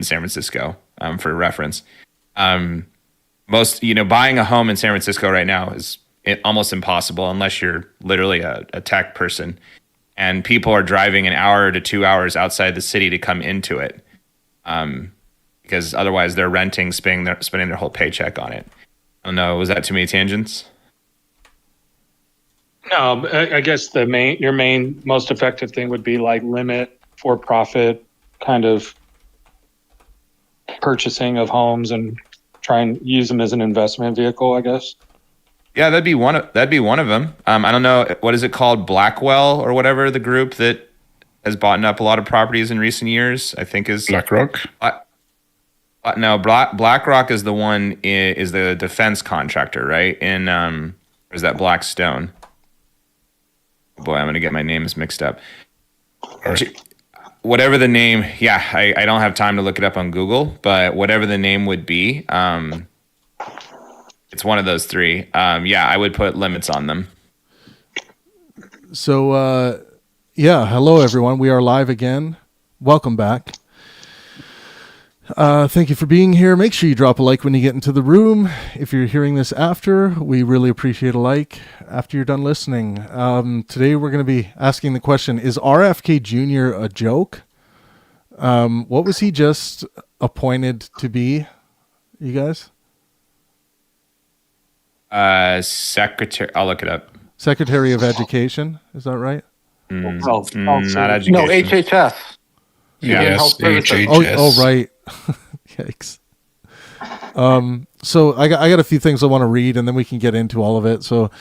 in San Francisco, for reference. Buying a home in San Francisco right now is almost impossible unless you're literally a tech person. And people are driving an hour to 2 hours outside the city to come into it, because otherwise they're renting, spending their whole paycheck on it. I don't know. Was that too many tangents? No, I guess your main most effective thing would be like limit for-profit kind of purchasing of homes and try and use them as an investment vehicle, I guess. Yeah, that'd be one of them. I don't know, what is it called, Blackwell or whatever, the group that has bought up a lot of properties in recent years. I think is BlackRock. BlackRock is the one is the defense contractor, right? In or is that Blackstone? Oh boy, I'm gonna get my names mixed up. Right. Whatever the name, I don't have time to look it up on Google, but whatever the name would be, it's one of those three. I would put limits on them. So, hello everyone. We are live again. Welcome back. Thank you for being here. Make sure you drop a like when you get into the room. If you're hearing this after, we really appreciate a like after you're done listening. Today we're going to be asking the question, is Rfk Jr. a joke? What was he just appointed to be, you guys? Secretary. I'll look it up. Secretary of Education. Is that right? Not education. No, HHS. Yes, HHS. Oh, right. Yikes. So I got a few things I want to read, and then we can get into all of it. So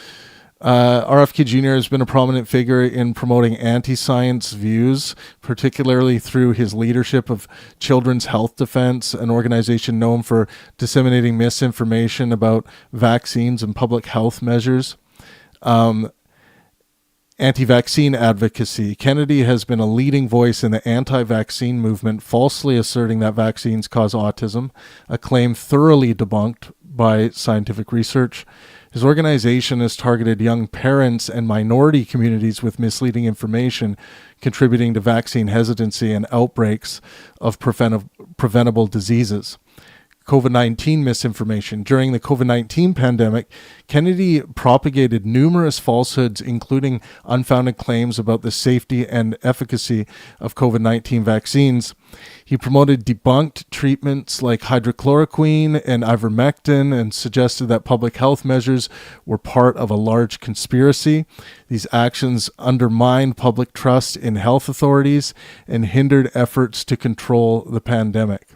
Rfk Jr. has been a prominent figure in promoting anti-science views, particularly through his leadership of Children's Health Defense, an organization known for disseminating misinformation about vaccines and public health measures. Anti-vaccine advocacy. Kennedy has been a leading voice in the anti-vaccine movement, falsely asserting that vaccines cause autism, a claim thoroughly debunked by scientific research. His organization has targeted young parents and minority communities with misleading information, contributing to vaccine hesitancy and outbreaks of preventable diseases. COVID-19 misinformation. During the COVID-19 pandemic, Kennedy propagated numerous falsehoods, including unfounded claims about the safety and efficacy of COVID-19 vaccines. He promoted debunked treatments like hydrochloroquine and ivermectin and suggested that public health measures were part of a large conspiracy. These actions undermined public trust in health authorities and hindered efforts to control the pandemic.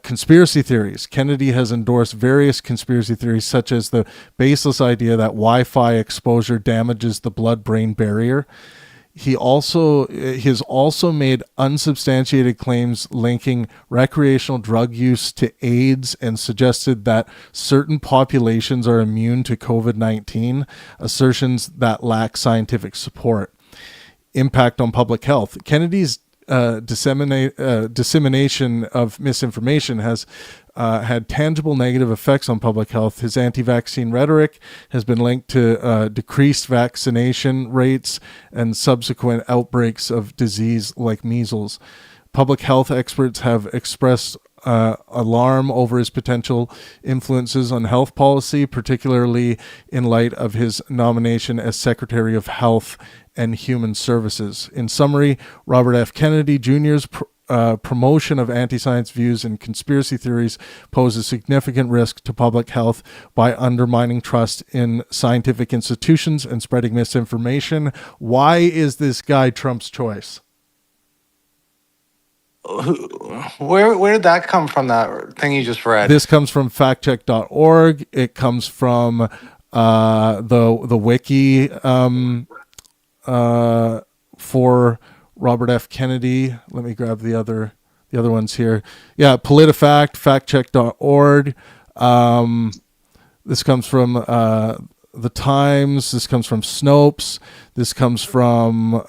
Conspiracy theories. Kennedy has endorsed various conspiracy theories, such as the baseless idea that Wi-Fi exposure damages the blood-brain barrier. He has also made unsubstantiated claims linking recreational drug use to AIDS and suggested that certain populations are immune to COVID-19, assertions that lack scientific support. Impact on public health. Kennedy's dissemination of misinformation has had tangible negative effects on public health. His anti-vaccine rhetoric has been linked to decreased vaccination rates and subsequent outbreaks of disease like measles. Public health experts have expressed alarm over his potential influences on health policy, particularly in light of his nomination as Secretary of Health and Human Services. In summary, Robert F. Kennedy Jr.'s promotion of anti-science views and conspiracy theories poses significant risk to public health by undermining trust in scientific institutions and spreading misinformation. Why is this guy Trump's choice? Where did that come from, that thing you just read? This comes from factcheck.org. It comes from the wiki for Robert F. Kennedy. Let me grab the other ones here. Yeah, PolitiFact, factcheck.org. This comes from The Times. This comes from Snopes. This comes from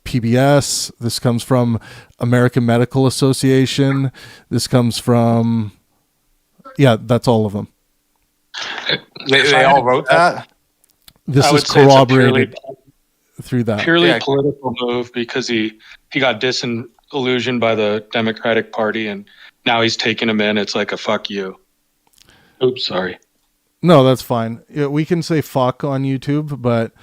PBS. This comes from American Medical Association. This comes from, that's all of them. They all wrote that? This is corroborated through that. Purely political move, because he got illusion by the Democratic Party, and now he's taking him in. It's like a fuck you. Oops, sorry. No, that's fine. Yeah, we can say fuck on YouTube, but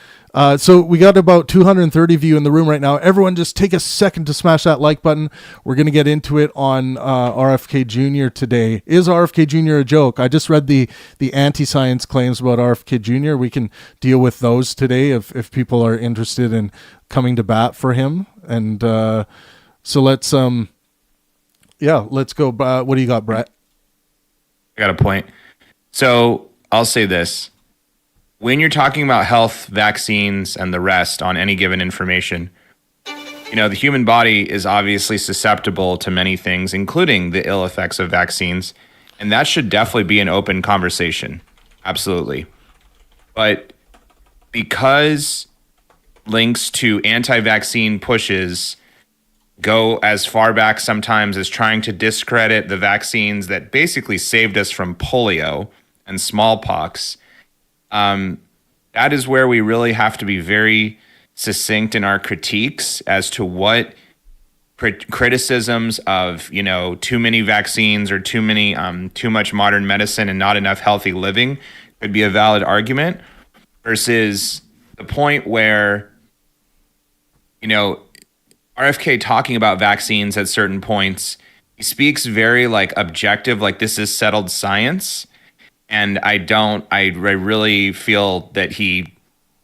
so we got about 230 of you in the room right now. Everyone just take a second to smash that like button. We're going to get into it on Rfk Jr. today. Is Rfk Jr. a joke? I just read the anti-science claims about Rfk Jr. We can deal with those today if people are interested in coming to bat for him. And so let's go. What do you got, Brett? I got a point. So I'll say this. When you're talking about health, vaccines, and the rest on any given information, the human body is obviously susceptible to many things, including the ill effects of vaccines. And that should definitely be an open conversation. Absolutely. But because links to anti-vaccine pushes go as far back sometimes as trying to discredit the vaccines that basically saved us from polio and smallpox, that is where we really have to be very succinct in our critiques as to what criticisms of, too many vaccines or too much modern medicine and not enough healthy living could be a valid argument, versus the point where, RFK talking about vaccines at certain points, he speaks very objective, like this is settled science. And I really feel that he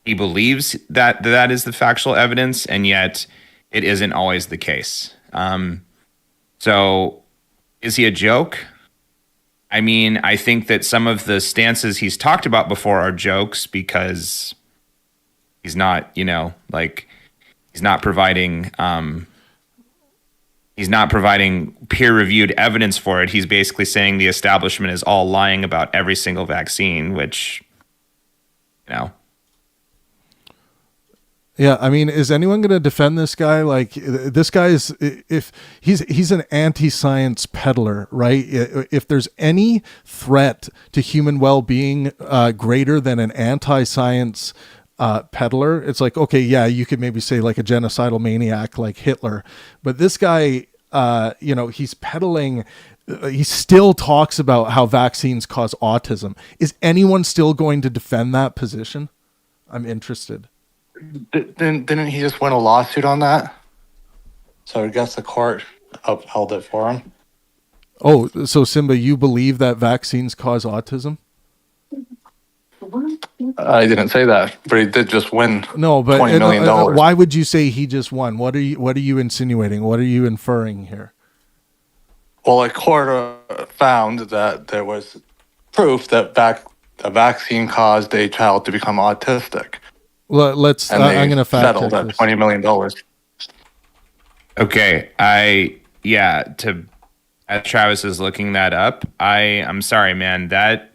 believes that is the factual evidence, and yet it isn't always the case. So is he a joke? I mean, I think that some of the stances he's talked about before are jokes because he's not, he's not providing peer-reviewed evidence for it. He's basically saying the establishment is all lying about every single vaccine, which, Yeah, I mean, is anyone going to defend this guy? Like, this guy is, if he's an anti-science peddler, right? If there's any threat to human well-being greater than an anti-science peddler, it's like, okay, yeah, you could maybe say like a genocidal maniac like Hitler, but this guy, he's peddling. He still talks about how vaccines cause autism. Is anyone still going to defend that position? I'm interested. Didn't he just win a lawsuit on that? So I guess the court upheld it for him. Oh, so Simba, you believe that vaccines cause autism? I didn't say that, but he did just win. No, but $20 million. Why would you say he just won? What are you insinuating? What are you inferring here? Well, a court found that there was proof that a vaccine caused a child to become autistic. Well, let's. And I'm going to fact settled check at this. $20 million. Okay, as Travis is looking that up, I'm sorry, man, that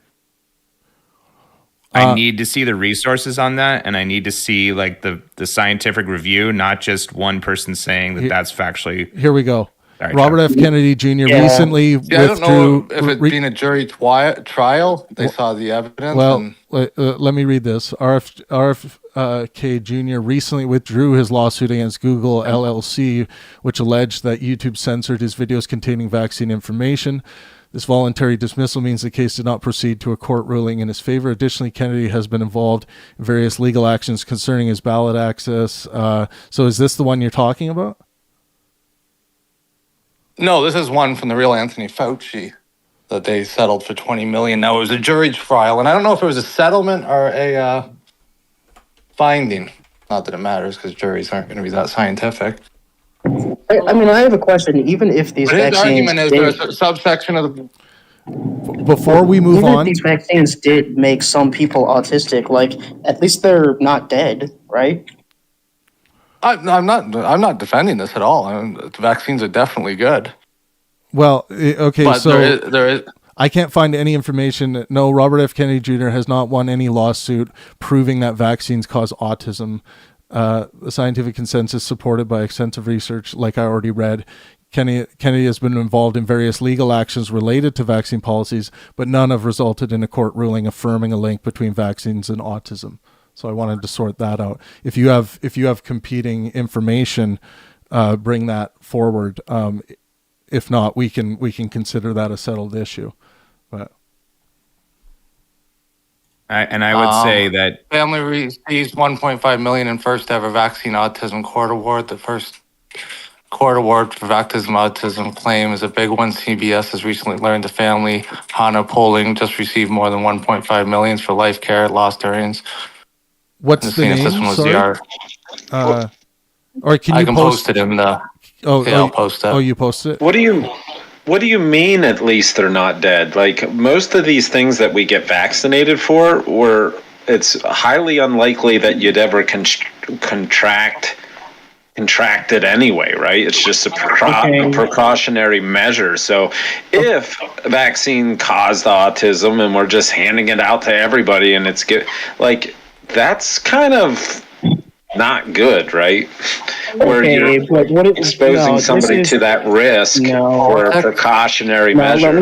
I need to see the resources on that, and I need to see like the scientific review, not just one person saying that that's factually. Here we go. Sorry, Robert F. Kennedy Jr. recently withdrew. I don't know if it's been a jury trial. They saw the evidence. Well, let me read this. RFK Jr. recently withdrew his lawsuit against Google LLC, which alleged that YouTube censored his videos containing vaccine information. This voluntary dismissal means the case did not proceed to a court ruling in his favor. Additionally, Kennedy has been involved in various legal actions concerning his ballot access. So is this the one you're talking about? No, this is one from the real Anthony Fauci that they settled for $20 million. Now, it was a jury trial, and I don't know if it was a settlement or a finding. Not that it matters, because juries aren't going to be that scientific. I mean, I have a question. Even if these But his vaccines argument is there's a subsection of the... Before we move even on, if these vaccines did make some people autistic, like at least they're not dead, right? I'm not defending this at all. The vaccines are definitely good. well, okay, But so there is I can't find any information. No, Robert F. Kennedy Jr. has not won any lawsuit proving that vaccines cause autism. The scientific consensus supported by extensive research, like I already read. Kennedy has been involved in various legal actions related to vaccine policies, but none have resulted in a court ruling affirming a link between vaccines and autism. So I wanted to sort that out. If you have competing information, bring that forward. If not, we can consider that a settled issue. But I would say that family receives 1.5 million in first ever vaccine autism court award. The first court award for autism claim is a big one. CBS has recently learned the family Hana polling just received more than 1.5 million for life care, lost earnings. what's the name? This one was Sorry. Or can I you can post it in the. I'll post that. Oh, you post it. What do you mean? At least they're not dead. Like most of these things that we get vaccinated for, it's highly unlikely that you'd ever contract it anyway, right? It's just a precautionary measure. So if a vaccine caused autism and we're just handing it out to everybody and it's that's kind of not good, right? Where you're exposing somebody to that risk for a precautionary measure. Let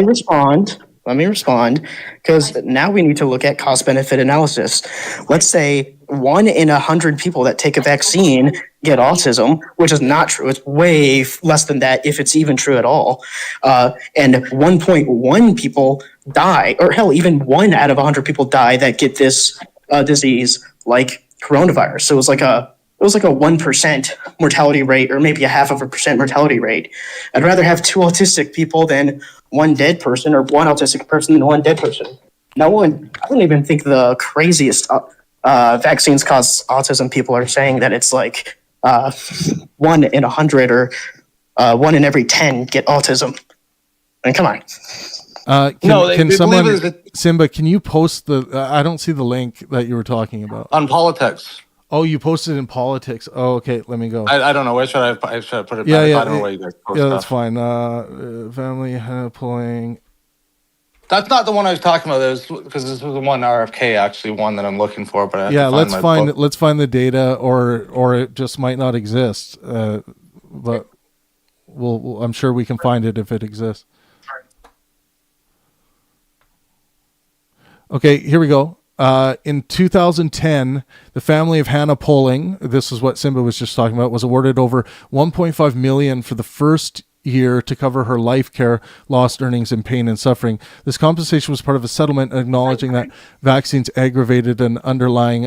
me respond, because now we need to look at cost-benefit analysis. Let's say 1 in 100 people that take a vaccine get autism, which is not true. It's way less than that, if it's even true at all. And 1.1 people die, or hell, even 1 out of 100 people die that get this disease, like coronavirus. So it was like a 1% mortality rate, or maybe a 0.5% mortality rate. I'd rather have 2 autistic people than 1 dead person, or 1 autistic person than 1 dead person. I don't even think the craziest vaccines cause autism people are saying that it's like 1 in 100 or 1 in every 10 get autism. I mean, come on. Simba, can you post I don't see the link that you were talking about. On politics. Oh, you posted in politics. Oh, okay. Let me go. I don't know. Where should I put it? Yeah. I don't know where you guys post that's stuff. fine. Family pulling. That's not the one I was talking about. Because this was the one RFK actually one that I'm looking for. But let's find the data, or it just might not exist. But I'm sure we can find it if it exists. Okay, here we go. In 2010, the family of Hannah Poling, this is what Simba was just talking about, was awarded over $1.5 million for the first year to cover her life care, lost earnings, and pain and suffering. This compensation was part of a settlement acknowledging that vaccines aggravated an underlying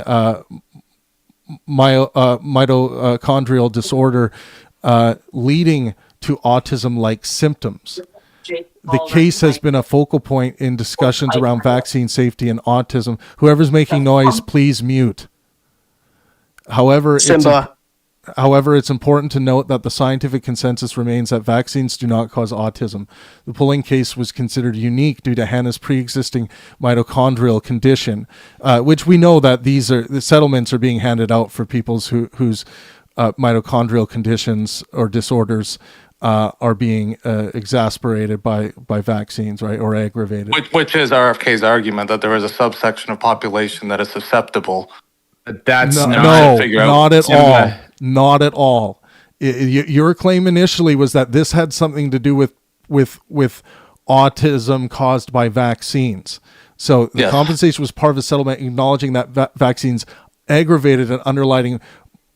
mitochondrial disorder leading to autism-like symptoms. The case has been a focal point in discussions around vaccine safety and autism. Whoever's making noise, please mute. However, it's important to note that the scientific consensus remains that vaccines do not cause autism. The Pulling case was considered unique due to Hannah's pre-existing mitochondrial condition, which we know that the settlements are being handed out for people whose mitochondrial conditions or disorders are being exasperated by vaccines, right, or aggravated. Which is RFK's argument that there is a subsection of population that is susceptible. That's not at all. Your claim initially was that this had something to do with autism caused by vaccines. So the compensation was part of a settlement acknowledging that vaccines aggravated an underlying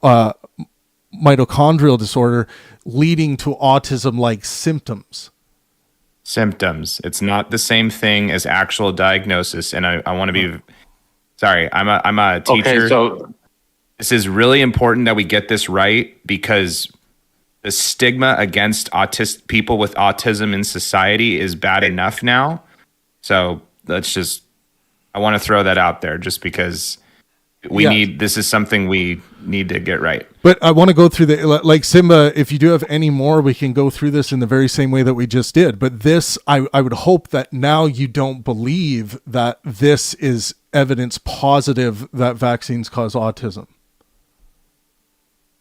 mitochondrial disorder leading to autism-like symptoms. It's not the same thing as actual diagnosis. And I want to be sorry. I'm a teacher. Okay, so this is really important that we get this right, because the stigma against people with autism in society is bad enough now. So I want to throw that out there, just because this is something we need to get right. But I want to go through like Simba, if you do have any more, we can go through this in the very same way that we just did. But this, I would hope that now you don't believe that this is evidence positive that vaccines cause autism.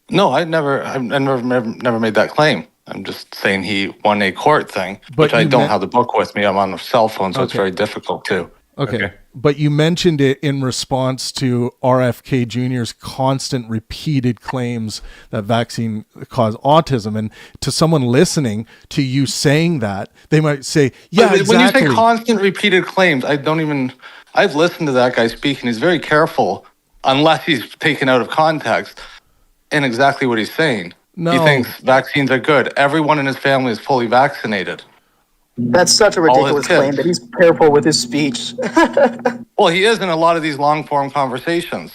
No, I've never made that claim. I'm just saying he won a court thing, which I don't have the book with me. I'm on a cell phone, so it's very difficult too. Okay. But you mentioned it in response to Rfk Jr.'s constant repeated claims that vaccine cause autism. And to someone listening to you saying that, they might say, yeah, exactly. When you say constant repeated claims, I've listened to that guy speak, and he's very careful, unless he's taken out of context, in exactly what he's saying. No. He thinks vaccines are good. Everyone in his family is fully vaccinated. That's such a ridiculous claim that he's careful with his speech. Well, he is in a lot of these long-form conversations.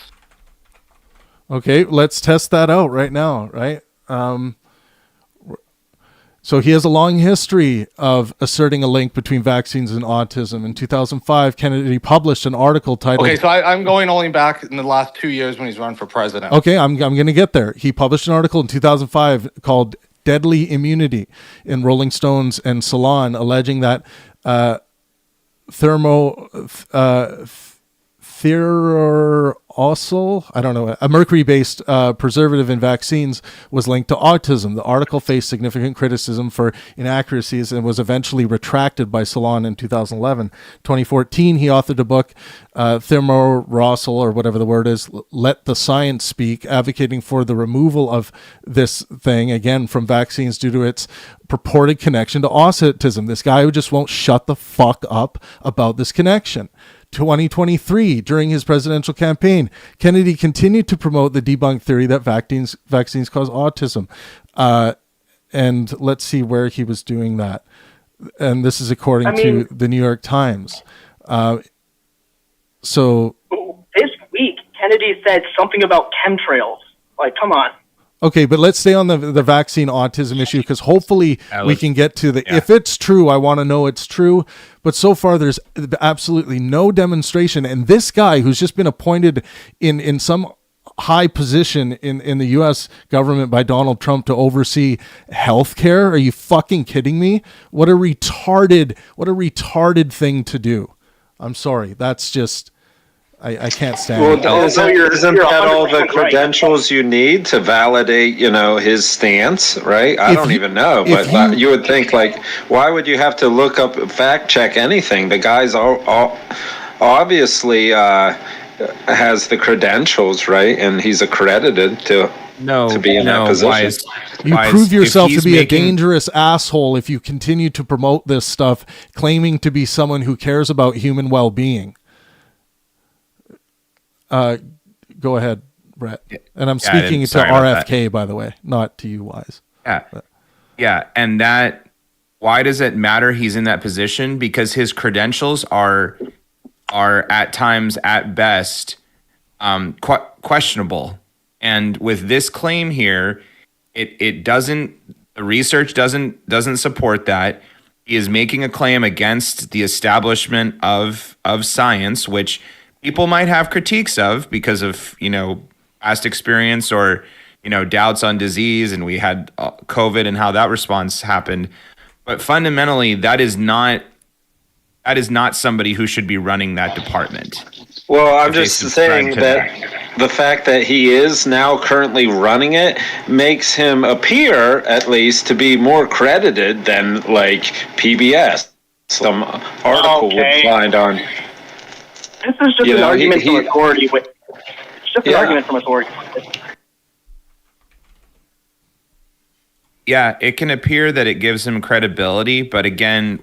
Okay, let's test that out right now, right? So he has a long history of asserting a link between vaccines and autism. In 2005, Kennedy published an article titled... Okay, so I'm going only back in the last 2 years when he's run for president. Okay, I'm going to get there. He published an article in 2005 called Deadly Immunity in Rolling Stones and Salon, alleging that thimerosal, I don't know, a mercury-based preservative in vaccines was linked to autism. The article faced significant criticism for inaccuracies and was eventually retracted by Salon in 2011. 2014, he authored a book, thimerosal, or whatever the word is, Let the Science Speak, advocating for the removal of this thing, again, from vaccines due to its purported connection to autism. This guy who just won't shut the fuck up about this connection. 2023, during his presidential campaign, Kennedy continued to promote the debunked theory that vaccines cause autism. And let's see where he was doing that. And this is according to the New York Times. So this week, Kennedy said something about chemtrails. Like, come on. Okay, but let's stay on the vaccine autism issue, because hopefully we can get to if it's true, I want to know it's true. But so far, there's absolutely no demonstration. And this guy who's just been appointed in some high position in the U.S. government by Donald Trump to oversee healthcare. Are you fucking kidding me? What a retarded thing to do. I'm sorry. That's just... I can't stand it. Well, isn't that all the credentials you need to validate, his stance, right? I don't even know, but you would think, like, why would you have to look up, fact check anything? The guy's obviously has the credentials, right? And he's accredited to be in that position. You prove yourself to be a dangerous asshole if you continue to promote this stuff, claiming to be someone who cares about human well-being. Go ahead, Brett. And I'm speaking to RFK, by the way, not to you, Wise. Yeah. And why does it matter he's in that position? Because his credentials are at times, at best, questionable. And with this claim here, the research doesn't support that. He is making a claim against the establishment of science, which people might have critiques of because of, past experience or, doubts on disease, and we had COVID and how that response happened. But fundamentally, that is not somebody who should be running that department. Well, I'm just saying that the fact that he is now currently running it makes him appear, at least, to be more credited than, like, PBS. Some article would find on... This is just an argument from authority. It's just an argument from authority. Yeah, it can appear that it gives him credibility, but again,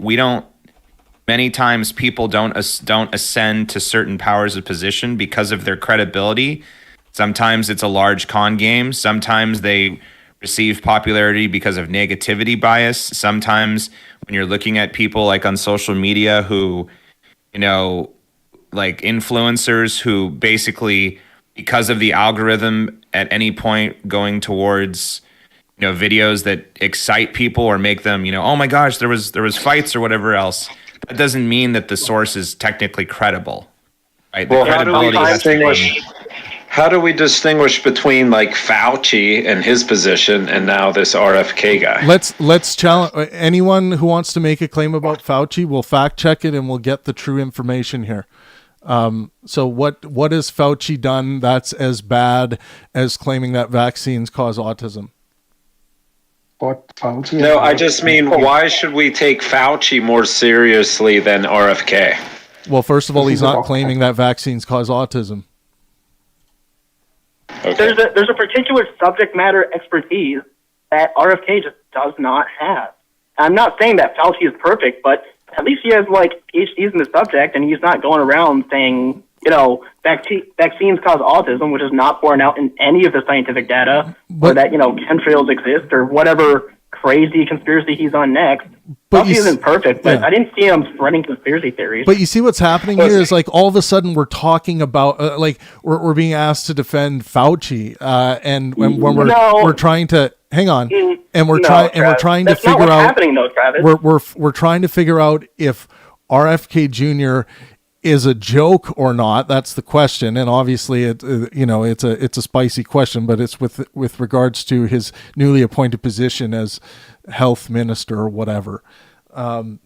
many times people don't ascend to certain powers of position because of their credibility. Sometimes it's a large con game. Sometimes they receive popularity because of negativity bias. Sometimes when you're looking at people like on social media who, like influencers who basically, because of the algorithm at any point going towards, videos that excite people or make them, oh my gosh, there was fights or whatever else. That doesn't mean that the source is technically credible, right? Well, how do we distinguish between like Fauci and his position and now this RFK guy? Let's challenge anyone who wants to make a claim about Fauci. We'll fact check it and we'll get the true information here. So what has Fauci done that's as bad as claiming that vaccines cause autism? No, I just mean, why should we take Fauci more seriously than RFK? Well, first of all, he's not claiming that vaccines cause autism. Okay. There's a particular subject matter expertise that RFK just does not have. I'm not saying that Fauci is perfect, but at least he has like PhDs in the subject, and he's not going around saying vaccines cause autism, which is not borne out in any of the scientific data, or that, chemtrails exist, or whatever crazy conspiracy he's on next. Fauci isn't perfect, but I didn't see him spreading conspiracy theories. But you see what's happening here is like all of a sudden we're talking about we're being asked to defend Fauci, and when we're trying to hang on, and we're trying to figure out happening though, Travis. We're trying to figure out if RFK Jr. is a joke or not. That's the question, and obviously it's a spicy question, but it's with regards to his newly appointed position as health minister or whatever. But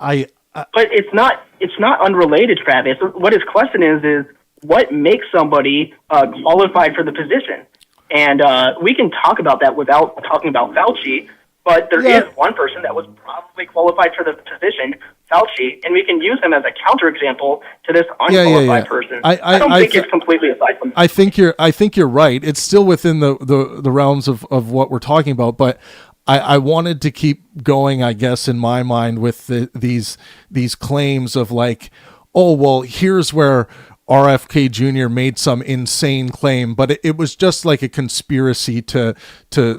it's not unrelated, Travis. What his question is what makes somebody qualified for the position, and we can talk about that without talking about Fauci. But there is one person that was probably qualified for the position, Fauci, and we can use him as a counterexample to this unqualified person. I don't think it's completely aside from that. I think you're right. It's still within the realms of what we're talking about, but I wanted to keep going, I guess, in my mind with these claims of like, oh, well, here's where RFK Jr. made some insane claim, but it was just like a conspiracy to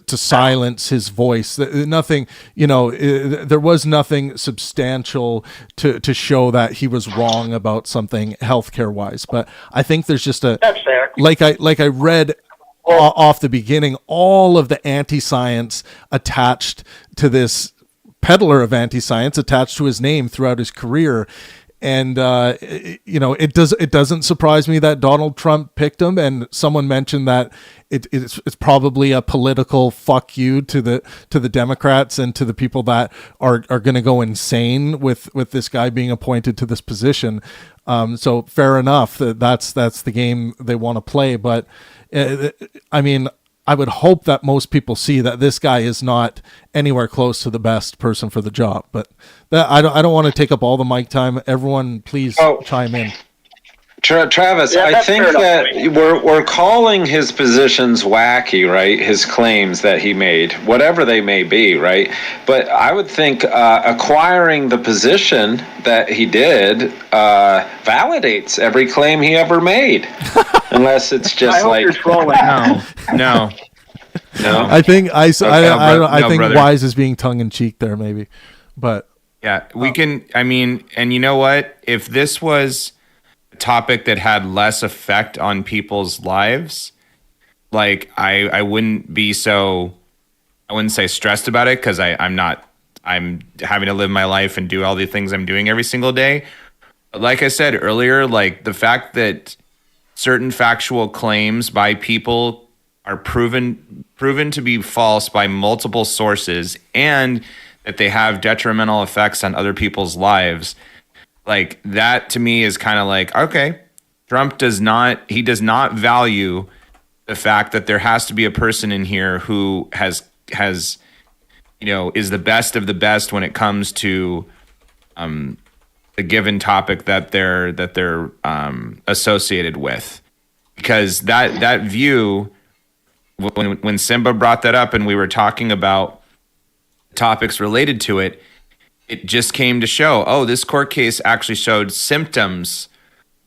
silence his voice. Nothing, there was nothing substantial to show that he was wrong about something healthcare wise. But I think there's just that's fair. Like I read off the beginning, all of the anti-science attached to this peddler of anti-science attached to his name throughout his career. And it doesn't surprise me that Donald Trump picked him. And someone mentioned that it's probably a political fuck you to the Democrats and to the people that are going to go insane with this guy being appointed to this position. So fair enough, that's the game they want to play. But I mean, I would hope that most people see that this guy is not anywhere close to the best person for the job. But I don't want to take up all the mic time. Everyone, please chime in. Travis, I think that we're calling his positions wacky, right? His claims that he made, whatever they may be, right? But I would think acquiring the position that he did validates every claim he ever made, unless it's just I hope you're trolling. No. I think I think Wise is being tongue in cheek there, maybe, but yeah, we can. I mean, and you know what? If this was a topic that had less effect on people's lives, like I wouldn't be so. I wouldn't say stressed about it because I'm not. I'm having to live my life and do all the things I'm doing every single day. But like I said earlier, like the fact that certain factual claims by people are proven to be false by multiple sources, and that they have detrimental effects on other people's lives, like that to me is kind of like, okay, Trump does not value the fact that there has to be a person in here who has is the best of the best when it comes to the given topic that they're associated with, because that view, when Simba brought that up and we were talking about topics related to it, it just came to show, oh, this court case actually showed symptoms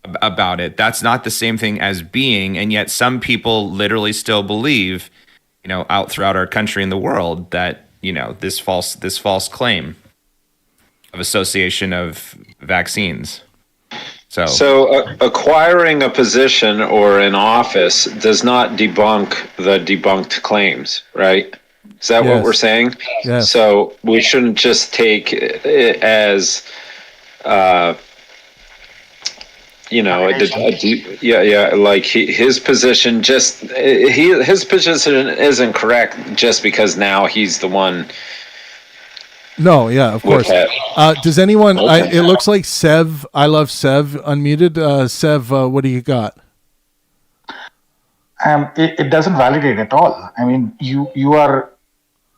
about it. That's not the same thing as being, and yet some people literally still believe, out throughout our country and the world, that this false claim of association of vaccines. So acquiring a position or an office does not debunk the debunked claims, right? Is that what we're saying? Yes. So we shouldn't just take it as, like his position his position isn't correct just because now he's the one. No, yeah, of course. Does anyone? It looks like Sev. I love Sev unmuted. Sev, what do you got? It doesn't validate at all. I mean, you are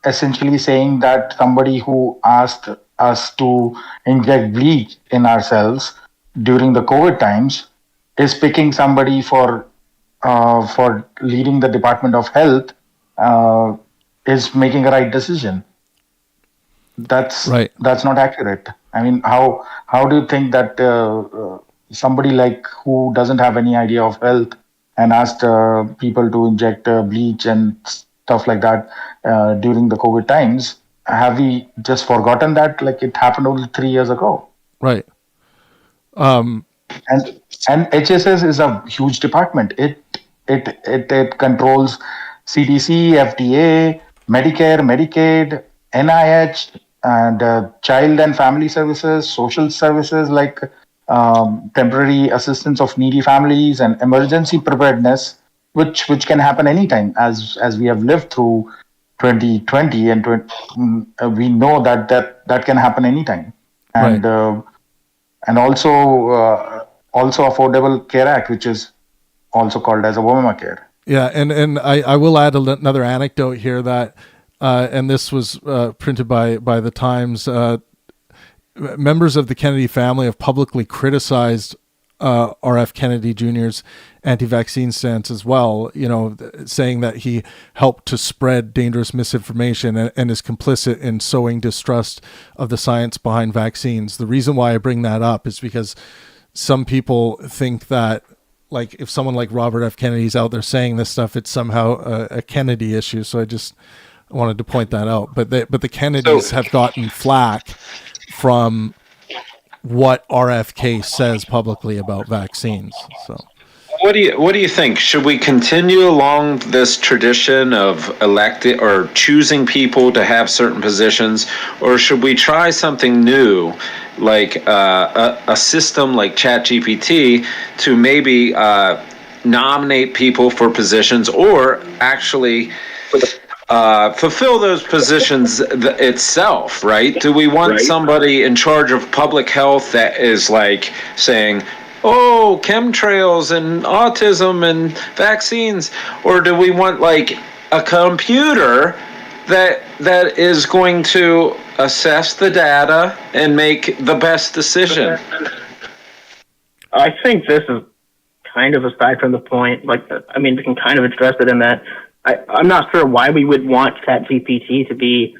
essentially saying that somebody who asked us to inject bleach in ourselves during the COVID times is picking somebody for leading the Department of Health is making a right decision. That's right. That's not accurate. I mean, how do you think that somebody like who doesn't have any idea of health and asked people to inject bleach and stuff like that during the COVID times, have we just forgotten that? Like it happened only 3 years ago. Right. And HSS is a huge department. It controls CDC, FDA, Medicare, Medicaid, NIH, and child and family services, social services like temporary assistance of needy families, and emergency preparedness, which can happen anytime. As we have lived through 2020 and we know that can happen anytime. And Right. And also Affordable Care Act, which is also called as Obamacare. Yeah, and I will add another anecdote here that, and this was printed by the Times. Members of the Kennedy family have publicly criticized RF Kennedy Jr.'s anti-vaccine stance as well, saying that he helped to spread dangerous misinformation and is complicit in sowing distrust of the science behind vaccines. The reason why I bring that up is because some people think that, like, if someone like Robert F. Kennedy's out there saying this stuff, it's somehow a Kennedy issue. So I just wanted to point that out. But the Kennedys have gotten flack from what RFK says publicly about vaccines. So what do you think? Should we continue along this tradition of electing or choosing people to have certain positions, or should we try something new, like a system like ChatGPT to maybe nominate people for positions, or actually fulfill those positions itself, right? Do we want somebody in charge of public health that is like saying, oh, chemtrails and autism and vaccines, or do we want like a computer that is going to assess the data and make the best decision? I think this is kind of aside from the point. Like, I mean, we can kind of address it in that I'm not sure why we would want ChatGPT to be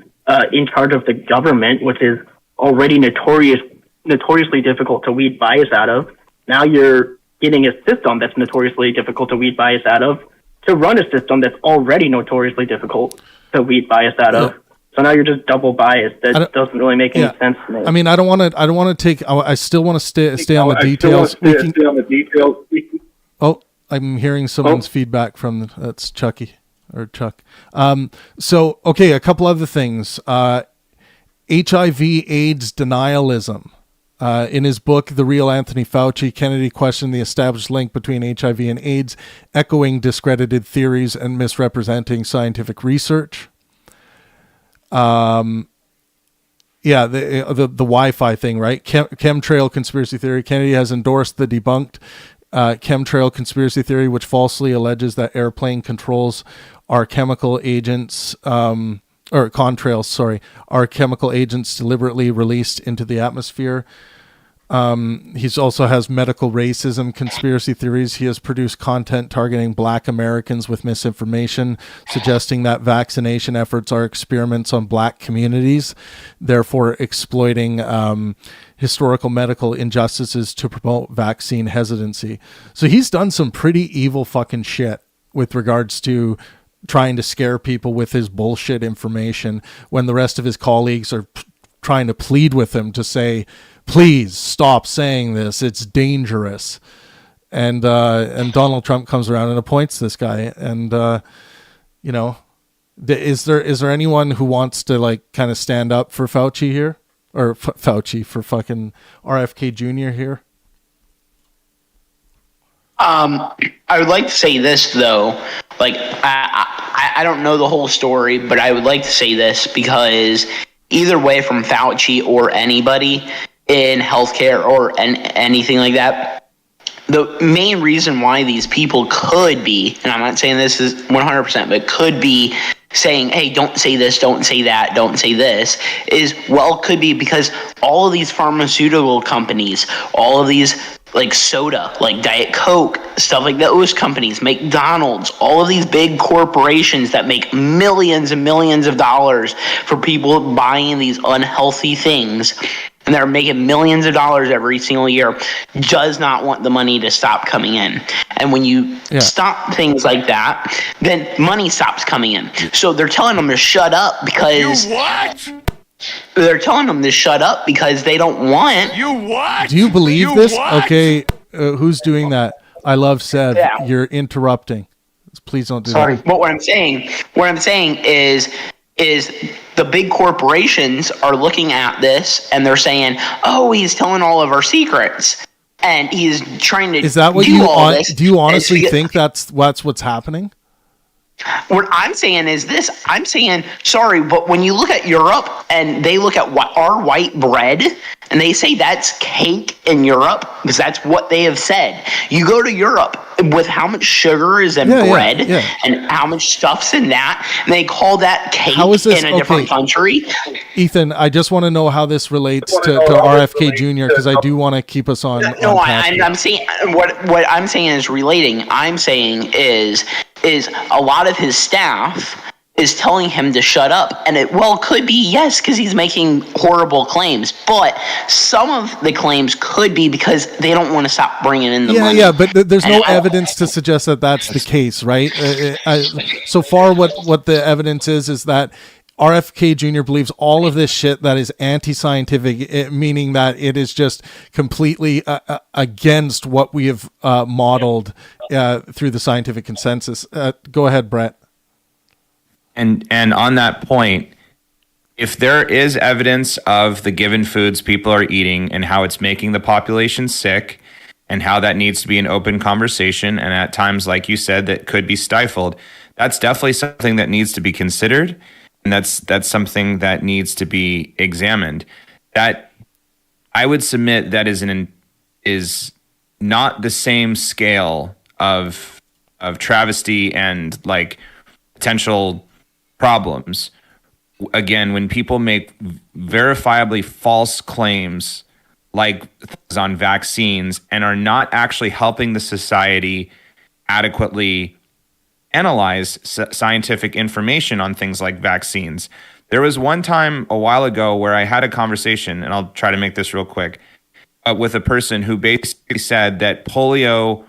in charge of the government, which is already notoriously difficult to weed bias out of. Now you're getting a system that's notoriously difficult to weed bias out of to run a system that's already notoriously difficult to weed bias out of. So now you're just double biased. That doesn't really make any sense to me. I mean, I don't want to take. I still want to stay on the details. Oh, I'm hearing someone's feedback from that's Chucky or Chuck. So okay, a couple other things. HIV/AIDS denialism. In his book, The Real Anthony Fauci, Kennedy questioned the established link between HIV and AIDS, echoing discredited theories and misrepresenting scientific research. The Wi-Fi thing, right? Chemtrail conspiracy theory. Kennedy has endorsed the debunked chemtrail conspiracy theory, which falsely alleges that airplane controls are chemical agents, or contrails, sorry, are chemical agents deliberately released into the atmosphere. He's also has medical racism conspiracy theories. He has produced content targeting Black Americans with misinformation, suggesting that vaccination efforts are experiments on Black communities, therefore exploiting historical medical injustices to promote vaccine hesitancy. So he's done some pretty evil fucking shit with regards to trying to scare people with his bullshit information when the rest of his colleagues are trying to plead with him to say, please stop saying this. It's dangerous. And Donald Trump comes around and appoints this guy. And, is there anyone who wants to like kind of stand up for Fauci here, or Fauci for fucking RFK Jr. here? I would like to say this though, like I don't know the whole story, but I would like to say this because either way, from Fauci or anybody in healthcare or anything like that, the main reason why these people could be, and I'm not saying this is 100%, but could be saying, hey, don't say this, don't say that, don't say this, is, well, could be because all of these pharmaceutical companies, all of these like soda, like Diet Coke, stuff like those companies, McDonald's, all of these big corporations that make millions and millions of dollars for people buying these unhealthy things, and they're making millions of dollars every single year, does not want the money to stop coming in. And when you stop things like that, then money stops coming in. So they're telling them to shut up because... You what? They're telling them to shut up because they don't want... You what? Do you believe You this? what? Okay, who's doing that? I love Seb. Yeah. You're interrupting. Please don't do that. But what I'm saying is the big corporations are looking at this and they're saying, "Oh, he's telling all of our secrets, and he's trying to." Is that what do you honestly think that's what's happening? What I'm saying is this. I'm saying, sorry, but when you look at Europe and they look at our white bread and they say that's cake in Europe, because that's what they have said. You go to Europe with how much sugar is in bread and how much stuff's in that, and they call that cake in a different country. Ethan, I just want to know how this relates to RFK Jr. because I do want to keep us on. I'm saying what I'm saying is relating. I'm saying is a lot of his staff is telling him to shut up, and it could be yes because he's making horrible claims, but some of the claims could be because they don't want to stop bringing in the money. Yeah, but there's no evidence to suggest that that's the case, right? So far, what the evidence is that RFK Jr. believes all of this shit that is anti-scientific, meaning that it is just completely against what we have modeled through the scientific consensus. Go ahead, Brett. And on that point, if there is evidence of the given foods people are eating and how it's making the population sick and how that needs to be an open conversation, and at times, like you said, that could be stifled, that's definitely something that needs to be considered. And that's something that needs to be examined. That I would submit that is not the same scale of travesty and like potential problems. Again, when people make verifiably false claims like on vaccines and are not actually helping the society adequately analyze scientific information on things like vaccines. There was one time a while ago where I had a conversation, and I'll try to make this real quick, with a person who basically said that polio,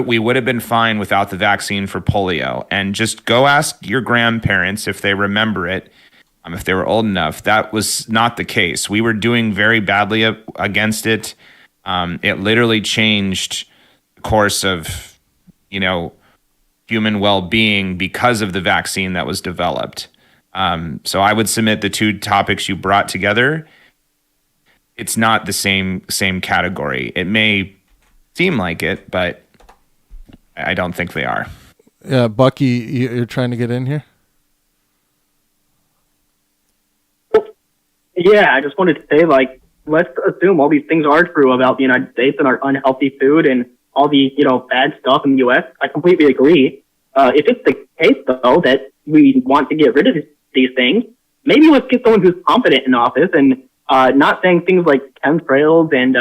we would have been fine without the vaccine for polio. And just go ask your grandparents if they remember it, if they were old enough. That was not the case. We were doing very badly against it. It literally changed the course of, human well-being because of the vaccine that was developed. So I would submit the two topics you brought together, it's not the same category. It may seem like it, but I don't think they are. Yeah, Bucky, you're trying to get in here? Yeah, I just wanted to say, let's assume all these things are true about the United States and our unhealthy food and all the, bad stuff in the U.S. I completely agree. If it's the case, though, that we want to get rid of these things, maybe let's get someone who's competent in office and not saying things like chemtrails and,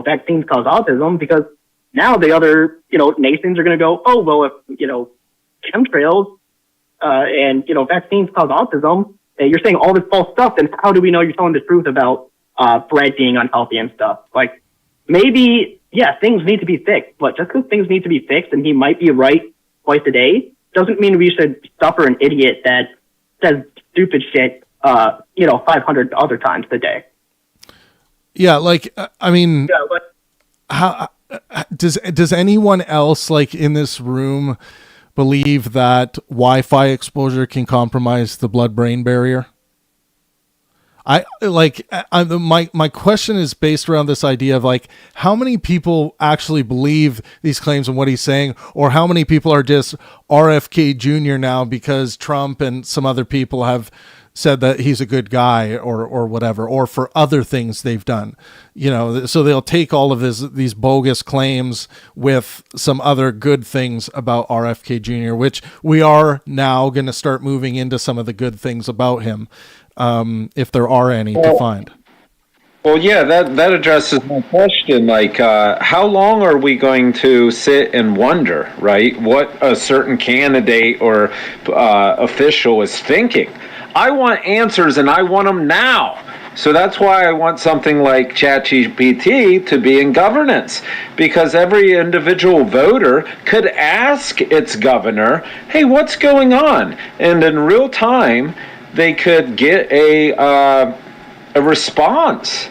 vaccines cause autism, because now the other, nations are going to go, oh, well, if, chemtrails and, vaccines cause autism, you're saying all this false stuff, then how do we know you're telling the truth about bread being unhealthy and stuff? Maybe, things need to be fixed, but just because things need to be fixed and he might be right twice a day doesn't mean we should suffer an idiot that says stupid shit, 500 other times a day. Yeah, how does anyone else in this room believe that Wi-Fi exposure can compromise the blood-brain barrier? My question is based around this idea of how many people actually believe these claims and what he's saying, or how many people are just RFK Jr. now because Trump and some other people have said that he's a good guy or whatever, or for other things they've done, so they'll take all of these bogus claims with some other good things about RFK Jr., which we are now going to start moving into some of the good things about him. If there are any to find. Well, yeah, that addresses my question. How long are we going to sit and wonder, right, what a certain candidate or official is thinking? I want answers, and I want them now. So that's why I want something like ChatGPT to be in governance, because every individual voter could ask its governor, hey, what's going on? And in real time, they could get a response,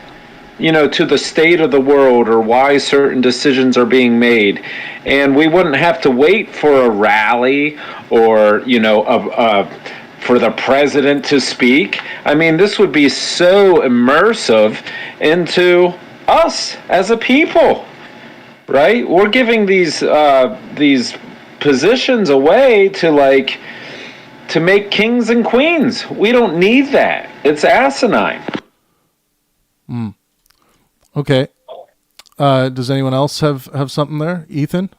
to the state of the world or why certain decisions are being made. And we wouldn't have to wait for a rally or, for the president to speak. I mean, this would be so immersive into us as a people, right? We're giving these positions away to make kings and queens. We don't need that. It's asinine. Okay. Does anyone else have something there? Ethan?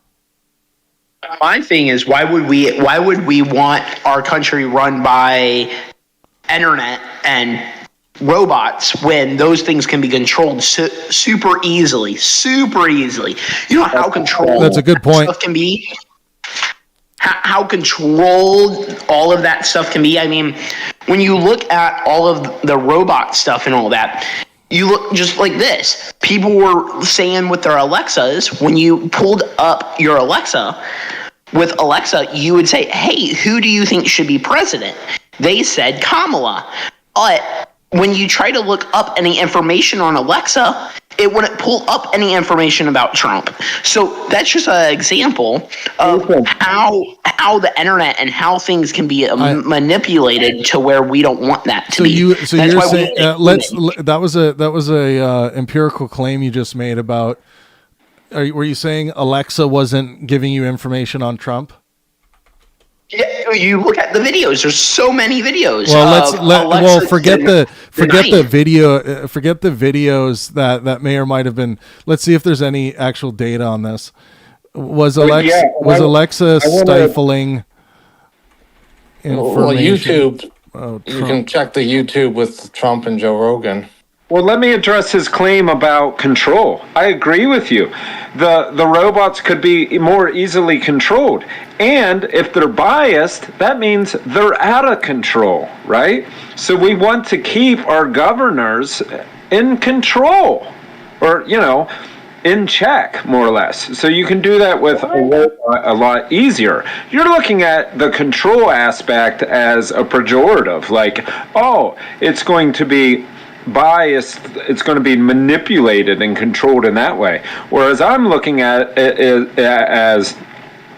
My thing is, why would we want our country run by internet and robots when those things can be controlled super easily? You know how controlled that's a good point. Stuff can be? How controlled all of that stuff can be? I mean, when you look at all of the robot stuff and all that, you look just like this. People were saying with their Alexas, when you pulled up your Alexa, with Alexa, you would say, hey, who do you think should be president? They said Kamala. But when you try to look up any information on Alexa, it wouldn't pull up any information about Trump. So that's just an example of how the internet and how things can be manipulated to where we don't want that to be. So you're saying that was a empirical claim you just made about. Were you saying Alexa wasn't giving you information on Trump? Yeah, you look at the videos. There's so many videos. Well, forget the videos that may or might have been. Let's see if there's any actual data on this. Was Alexa stifling information? Well, YouTube. You can check the YouTube with Trump and Joe Rogan. Well, let me address his claim about control. I agree with you. The robots could be more easily controlled. And if they're biased, that means they're out of control, right? So we want to keep our governors in control or, in check, more or less. So you can do that with a lot easier. You're looking at the control aspect as a pejorative, like, it's going to be biased, it's going to be manipulated and controlled in that way. Whereas I'm looking at it as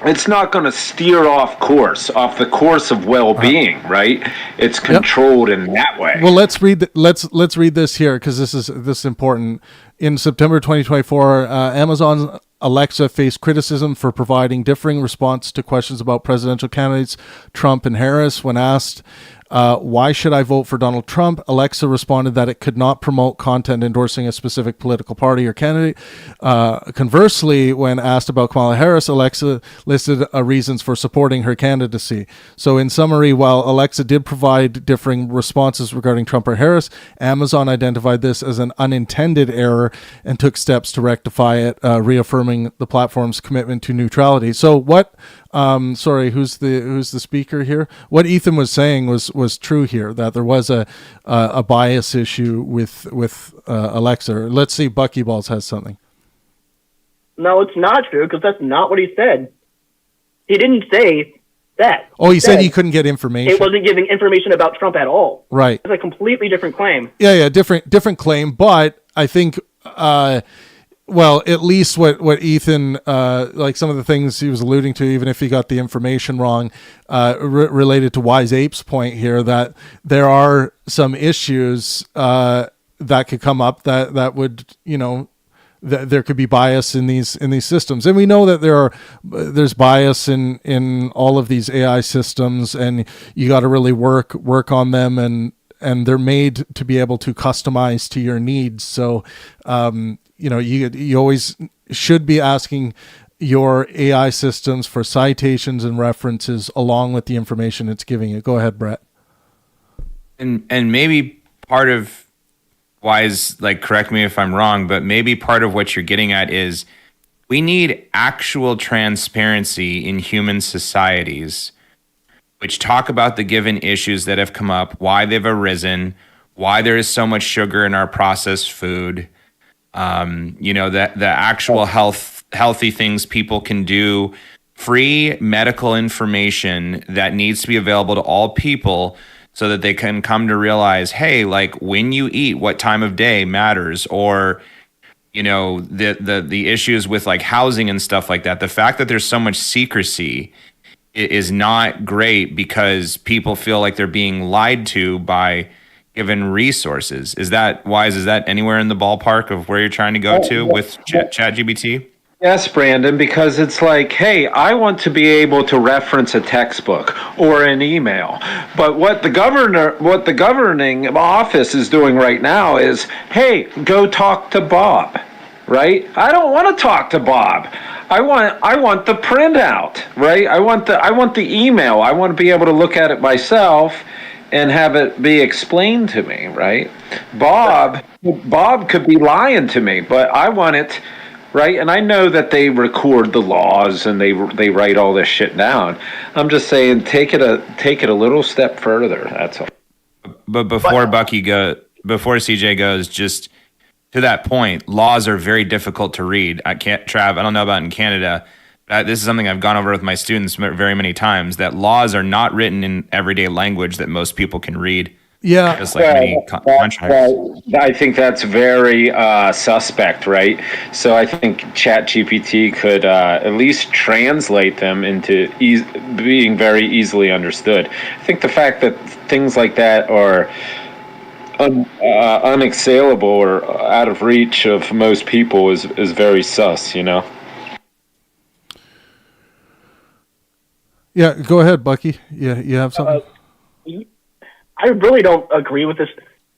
it's not going to steer off the course of well-being, right? It's controlled in that way. Well, let's read this here because this is important. In September 2024, Amazon Alexa faced criticism for providing differing response to questions about presidential candidates Trump and Harris. When asked, why should I vote for Donald Trump? Alexa responded that it could not promote content endorsing a specific political party or candidate. Conversely, when asked about Kamala Harris, Alexa listed reasons for supporting her candidacy. So in summary, while Alexa did provide differing responses regarding Trump or Harris, Amazon identified this as an unintended error and took steps to rectify it, reaffirming the platform's commitment to neutrality. So what sorry, who's the speaker here? What Ethan was saying was true here, that there was a bias issue with Alexa. Let's see, Buckyballs has something. No, it's not true because that's not what he said. He didn't say that. Oh, he said he couldn't get information. It wasn't giving information about Trump at all. Right. It's a completely different claim. Yeah, different claim, but I think well, at least what Ethan, like some of the things he was alluding to, even if he got the information wrong, related to Wise Ape's point here, that there are some issues that could come up that would, there could be bias in these systems, and we know that there's bias in all of these AI systems, and you got to really work on them, and they're made to be able to customize to your needs. So, you always should be asking your AI systems for citations and references along with the information it's giving you. Go ahead, Brett. And maybe part of Wise, correct me if I'm wrong, but maybe part of what you're getting at is we need actual transparency in human societies, which talk about the given issues that have come up, why they've arisen, why there is so much sugar in our processed food, the actual healthy things people can do, free medical information that needs to be available to all people so that they can come to realize, hey, like when you eat, what time of day matters, or the issues with like housing and stuff like that. The fact that there's so much secrecy is not great because people feel like they're being lied to by given resources. Is that anywhere in the ballpark of where you're trying to go to with ChatGPT? Yes, Brandon, because it's like, hey, I want to be able to reference a textbook or an email. But what the governing office is doing right now is, hey, go talk to Bob, right? I don't want to talk to Bob. I want the printout, right? I want the email. I want to be able to look at it myself and have it be explained to me, right? Bob could be lying to me, but I want it. Right, and I know that they record the laws and they write all this shit down. I'm just saying, take it a little step further. That's all. But before CJ goes, just to that point, laws are very difficult to read. I don't know about in Canada. This is something I've gone over with my students very many times. That laws are not written in everyday language that most people can read. Yeah, just like many contracts. I think that's very suspect, right? So I think ChatGPT could at least translate them into being very easily understood. I think the fact that things like that are unassailable or out of reach of most people is very sus, Yeah, go ahead, Bucky. Yeah, you have something? I really don't agree with this.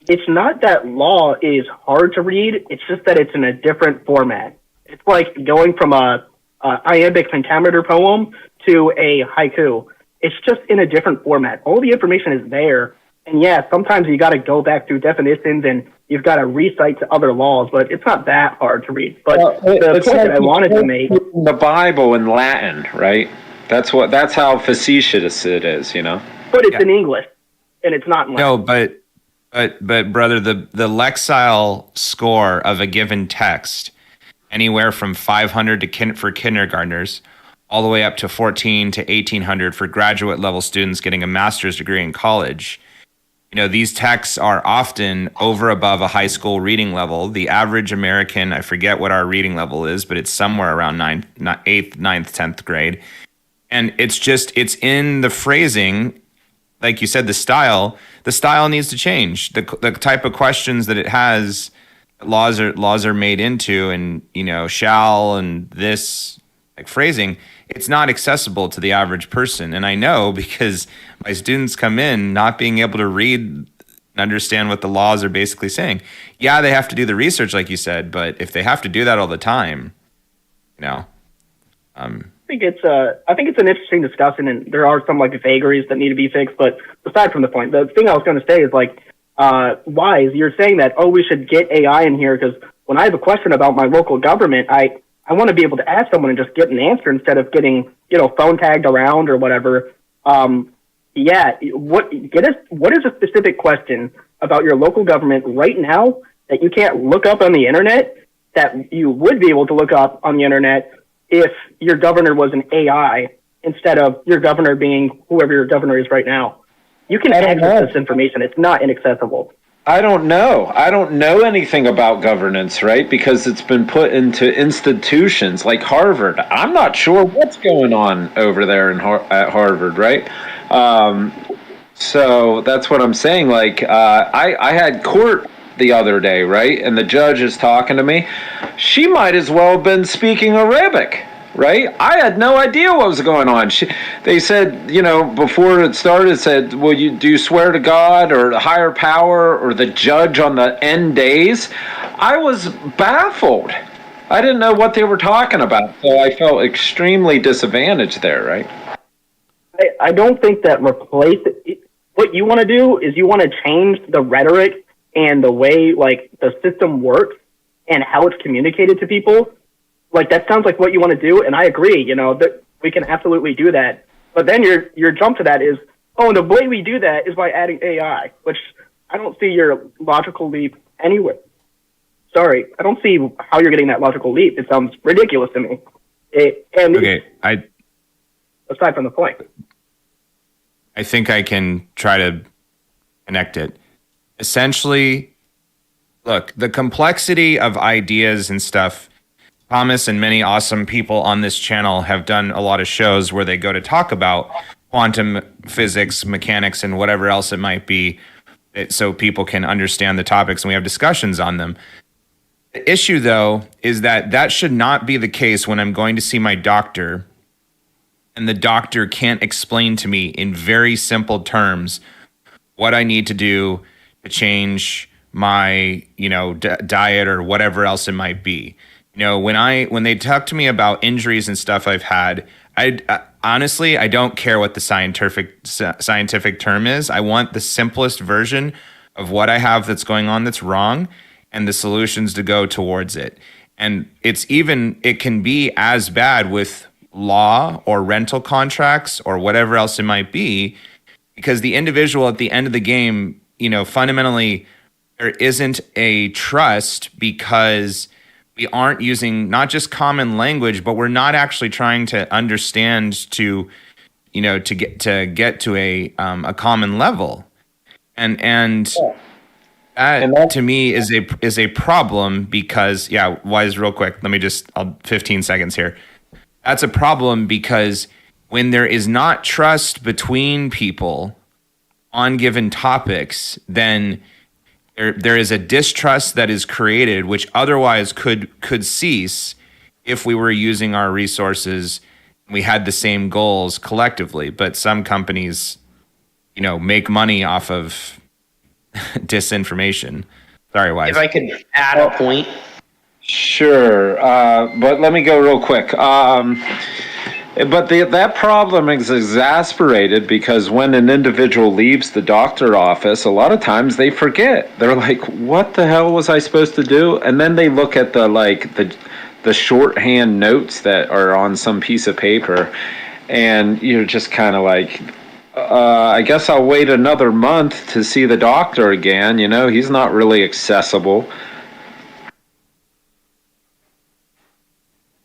It's not that law is hard to read. It's just that it's in a different format. It's like going from a iambic pentameter poem to a haiku. It's just in a different format. All the information is there. And yeah, sometimes you got to go back through definitions and you've got to recite to other laws, but it's not that hard to read. But the point that I wanted to make, the Bible in Latin, right? That's how facetious it is, But it's in English. And it's not in Latin. No, but brother, the lexile score of a given text, anywhere from 500 for kindergartners, all the way up to 14 to 1800 for graduate level students getting a master's degree in college. These texts are often over above a high school reading level. The average American, I forget what our reading level is, but it's somewhere around 8th, 9th, 10th grade. And it's in the phrasing. Like you said, the style needs to change. The type of questions that it has, laws are made into, and shall and this like phrasing, it's not accessible to the average person. And I know because my students come in not being able to read and understand what the laws are basically saying. Yeah, they have to do the research, like you said, but if they have to do that all the time, I think it's an interesting discussion, and there are some like vagaries that need to be fixed. But aside from the point, the thing I was going to say is like, Wise, you're saying that we should get AI in here because when I have a question about my local government, I want to be able to ask someone and just get an answer instead of getting phone tagged around or whatever. What is a specific question about your local government right now that you can't look up on the internet that you would be able to look up on the internet if your governor was an AI instead of your governor being whoever your governor is right now? You can access this information. It's not inaccessible. I don't know. I don't know anything about governance, right? Because it's been put into institutions like Harvard. I'm not sure what's going on over there at Harvard, right? So that's what I'm saying. Like, I had court the other day, right? And the judge is talking to me. She might as well have been speaking Arabic, right? I had no idea what was going on. They said, before it started, said, do you swear to God or the higher power or the judge on the end days? I was baffled. I didn't know what they were talking about, so I felt extremely disadvantaged there, right? I don't think that what you want to do is you want to change the rhetoric and the way like the system works and how it's communicated to people. Like that sounds like what you want to do, and I agree, that we can absolutely do that. But then your jump to that is, and the way we do that is by adding AI, which I don't see your logical leap anywhere. Sorry, I don't see how you're getting that logical leap. It sounds ridiculous to me. Aside from the point, I think I can try to connect it. Essentially, look, the complexity of ideas and stuff. Thomas and many awesome people on this channel have done a lot of shows where they go to talk about quantum physics, mechanics, and whatever else it might be, so people can understand the topics and we have discussions on them. The issue, though, is that should not be the case when I'm going to see my doctor and the doctor can't explain to me in very simple terms what I need to do to change my, diet or whatever else it might be. When they talk to me about injuries and stuff I've had, honestly, I don't care what the scientific term is. I want the simplest version of what I have that's going on that's wrong and the solutions to go towards it. And it can be as bad with law or rental contracts or whatever else it might be, because the individual at the end of the game, fundamentally there isn't a trust because we aren't using not just common language, but we're not actually trying to understand to get to a common level. And that to me is a problem because Wise, real quick, let me just 15 seconds here. That's a problem because when there is not trust between people on given topics, then there is a distrust that is created, which otherwise could cease if we were using our resources. We had the same goals collectively, but some companies, make money off of disinformation. Sorry, Wise. If I could add a point. Sure, but let me go real quick. But that problem is exasperated because when an individual leaves the doctor office, a lot of times they forget. They're like, "What the hell was I supposed to do?" And then they look at the shorthand notes that are on some piece of paper, and you're just kind of like, I guess I'll wait another month to see the doctor again. He's not really accessible.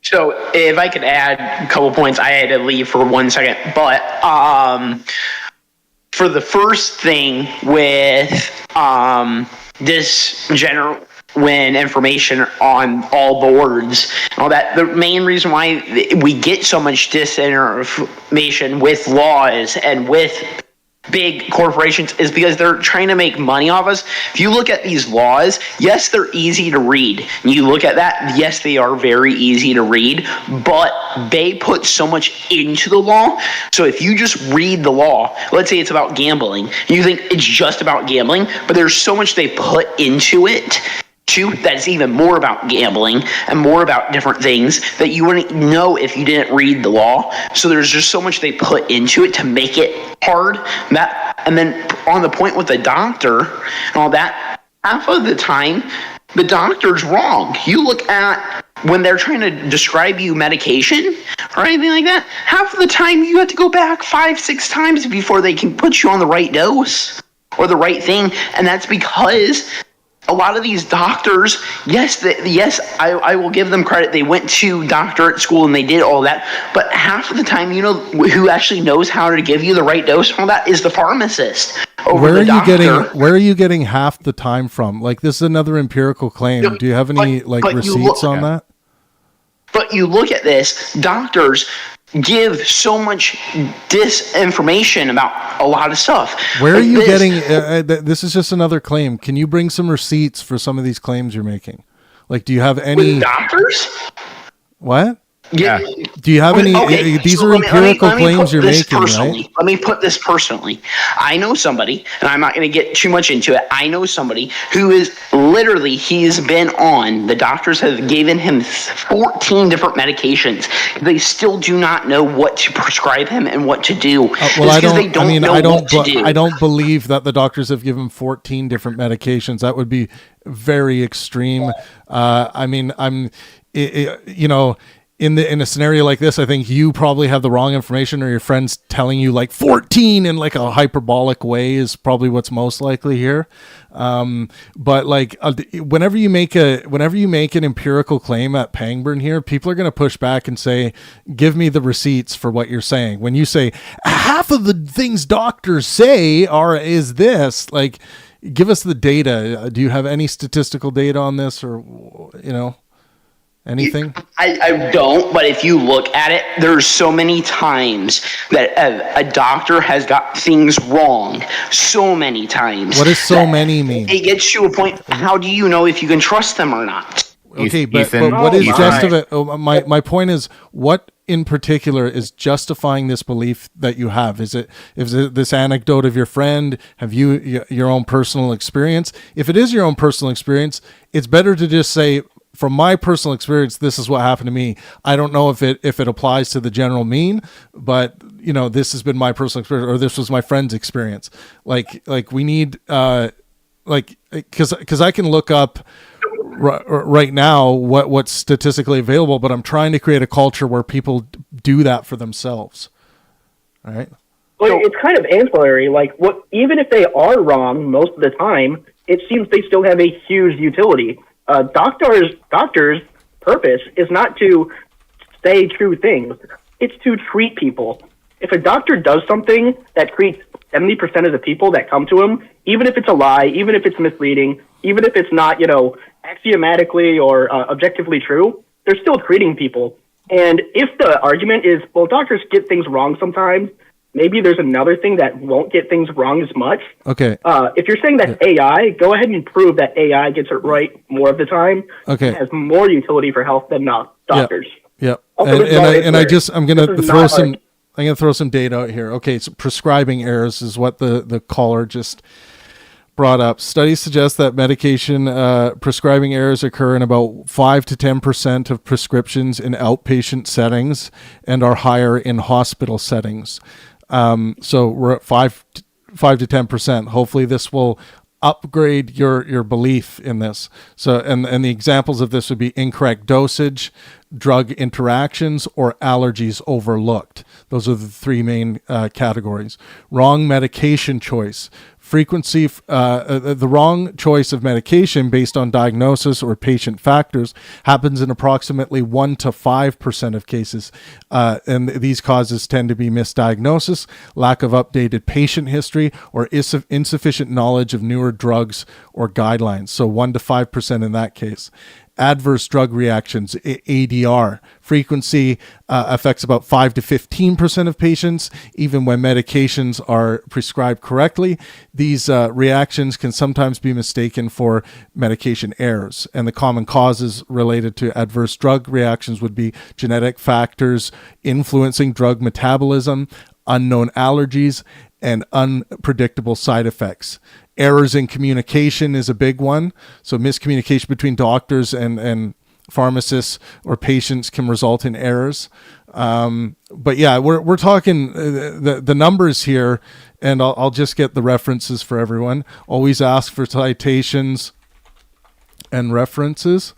So if I could add a couple points, I had to leave for 1 second. But for the first thing with this general, when information on all boards and all that, the main reason why we get so much disinformation with laws and with big corporations is because they're trying to make money off us. If you look at these laws, yes, they're easy to read. You look at that, yes, they are very easy to read, but they put so much into the law. So if you just read the law, let's say it's about gambling, you think it's just about gambling, but there's so much they put into it too that's even more about gambling and more about different things that you wouldn't know if you didn't read the law. So there's just so much they put into it to make it hard. And then on the point with the doctor and all that, half of the time the doctor's wrong. You look at when they're trying to describe you medication or anything like that, half of the time you have to go back 5-6 times before they can put you on the right dose or the right thing. And that's because a lot of these doctors, yes, I will give them credit. They went to doctorate school and they did all that. But half of the time, who actually knows how to give you the right dose and all that is the pharmacist over the doctor. Where are you getting half the time from? Like, this is another empirical claim. Do you have any receipts on that? But you look at this, doctors give so much disinformation about a lot of stuff. Where are you getting this is just another claim. Can you bring some receipts for some of these claims you're making? Like, do you have any with doctors? What? Yeah. Do you have any? These are empirical claims you're making, right? Let me put this personally. I know somebody, and I'm not going to get too much into it. I know somebody who is literally, he's been on, the doctors have given him 14 different medications. They still do not know what to prescribe him and what to do. Well, I don't believe that the doctors have given 14 different medications. That would be very extreme. in a scenario like this, I think you probably have the wrong information, or your friends telling you like 14 in like a hyperbolic way is probably what's most likely here. But like whenever you make an empirical claim at Pangburn here, people are going to push back and say, give me the receipts for what you're saying. When you say half of the things doctors say is this, like, give us the data. Do you have any statistical data on this, or, anything? I don't, but if you look at it, there's so many times that a doctor has got things wrong. So many times. What does so many mean? It gets to a point, how do you know if you can trust them or not? Okay, but what is my point is, what in particular is justifying this belief that you have? Is it this anecdote of your friend? Have you your own personal experience? If it is your own personal experience, it's better to just say, from my personal experience, this is what happened to me. I don't know if it applies to the general mean, but this has been my personal experience, or this was my friend's experience. Like we need because I can look up right now what's statistically available, but I'm trying to create a culture where people do that for themselves. All right. Well, it's kind of ancillary. Like, even if they are wrong most of the time, it seems they still have a huge utility. Doctors' purpose is not to say true things. It's to treat people. If a doctor does something that treats 70% of the people that come to him, even if it's a lie, even if it's misleading, even if it's not, axiomatically or objectively true, they're still treating people. And if the argument is, well, doctors get things wrong sometimes, maybe there's another thing that won't get things wrong as much. Okay. If you're saying that's AI, go ahead and prove that AI gets it right more of the time. Okay. It has more utility for health than doctors. Yeah. I'm gonna throw some data out here. Okay, so prescribing errors is what the caller just brought up. Studies suggest that medication prescribing errors occur in about 5 to 10% of prescriptions in outpatient settings and are higher in hospital settings. So we're at 5 to 10%. Hopefully this will upgrade your belief in this. So, and the examples of this would be incorrect dosage, drug interactions, or allergies overlooked. Those are the three main categories. Wrong medication choice. Frequency, the wrong choice of medication based on diagnosis or patient factors happens in approximately 1 to 5% of cases. And these causes tend to be misdiagnosis, lack of updated patient history, or insufficient knowledge of newer drugs or guidelines. So 1 to 5% in that case. Adverse drug reactions, ADR. Frequency affects about 5 to 15% of patients, even when medications are prescribed correctly. These reactions can sometimes be mistaken for medication errors. And the common causes related to adverse drug reactions would be genetic factors influencing drug metabolism, unknown allergies, and unpredictable side effects. Errors in communication is a big one. So miscommunication between doctors and pharmacists or patients can result in errors. But yeah, we're talking the numbers here, and I'll just get the references for everyone. Always ask for citations and references.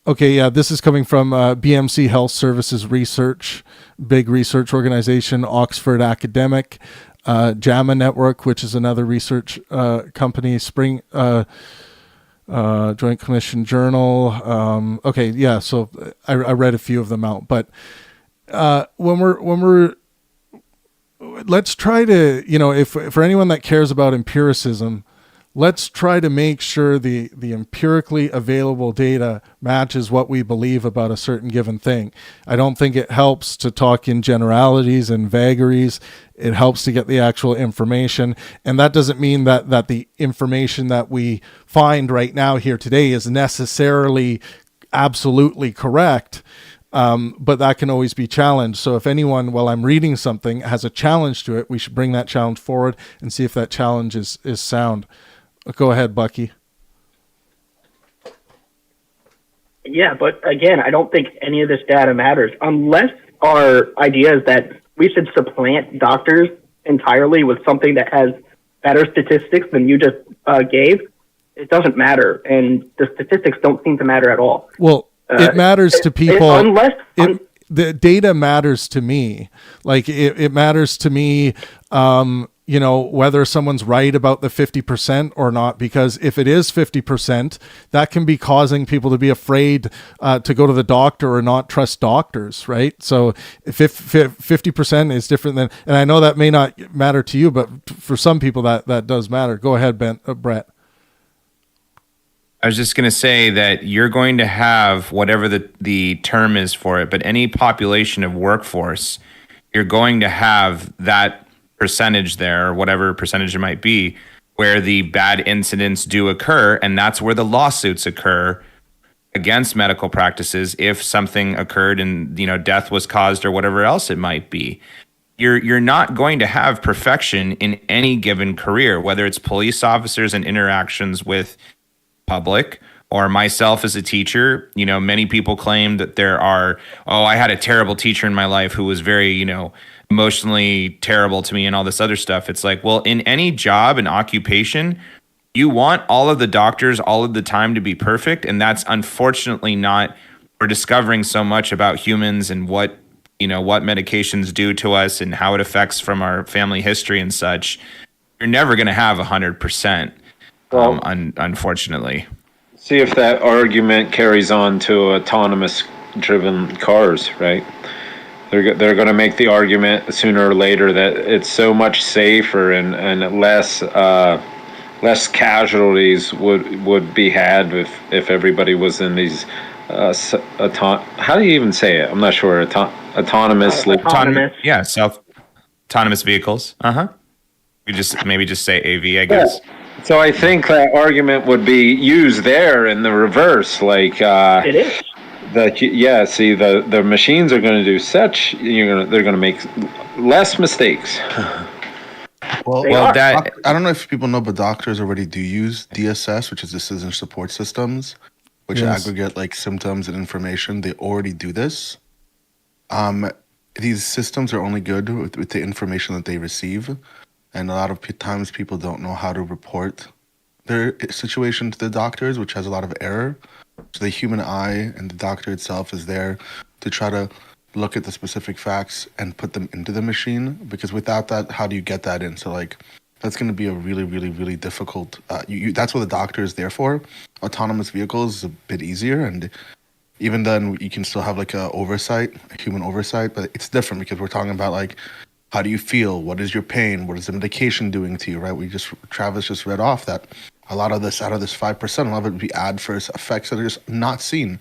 Okay, yeah, this is coming from BMC Health Services Research, big research organization, Oxford Academic, JAMA Network, which is another research company, Spring Joint Commission Journal. Okay, yeah, so I read a few of them out, but when we're let's try to, if for anyone that cares about empiricism, let's try to make sure the empirically available data matches what we believe about a certain given thing. I don't think it helps to talk in generalities and vagaries. It helps to get the actual information. And that doesn't mean that the information that we find right now here today is necessarily absolutely correct. But that can always be challenged. So if anyone, while I'm reading something, has a challenge to it, we should bring that challenge forward and see if that challenge is sound. Go ahead, Bucky. Yeah, but again, I don't think any of this data matters unless our idea is that we should supplant doctors entirely with something that has better statistics than you just gave. it doesn't matter, and the statistics don't seem to matter at all. Well, it matters to people. The data matters to me. Like it matters to me, whether someone's right about the 50% or not, because if it is 50%, that can be causing people to be afraid to go to the doctor or not trust doctors, right? So if 50% is different than, and I know that may not matter to you, but for some people that does matter. Go ahead, Brett. I was just going to say that you're going to have whatever the term is for it, but any population of workforce, you're going to have that percentage there, or whatever percentage it might be, where the bad incidents do occur, and that's where the lawsuits occur against medical practices if something occurred and death was caused or whatever else it might be. You're not going to have perfection in any given career, whether it's police officers and interactions with public, or myself as a teacher. Many people claim that I had a terrible teacher in my life who was very, emotionally terrible to me and all this other stuff. It's like, well, in any job and occupation, you want all of the doctors all of the time to be perfect. And that's unfortunately not, we're discovering so much about humans and what medications do to us and how it affects from our family history and such. You're never going to have 100%. Unfortunately. See if that argument carries on to autonomous driven cars, right? They're going to make the argument sooner or later that it's so much safer and less casualties would be had if everybody was in these how do you even say it? I'm not sure. Autonomous. Yeah, autonomous vehicles. We maybe just say AV, I guess. Yeah. So I think that argument would be used there in the reverse, like it is. The machines are going to do such. They're going to make less mistakes. I don't know if people know, but doctors already do use DSS, which is decision support systems, which aggregate like symptoms and information. They already do this. These systems are only good with the information that they receive. And a lot of times people don't know how to report their situation to the doctors, which has a lot of error. So the human eye and the doctor itself is there to try to look at the specific facts and put them into the machine. Because without that, how do you get that in? So that's going to be a really, really, really difficult. That's what the doctor is there for. Autonomous vehicles is a bit easier, and even then you can still have a human oversight. But it's different because we're talking about how do you feel? What is your pain? What is the medication doing to you, right? Travis just read off that a lot of this, out of this 5%, a lot of it would be adverse effects that are just not seen.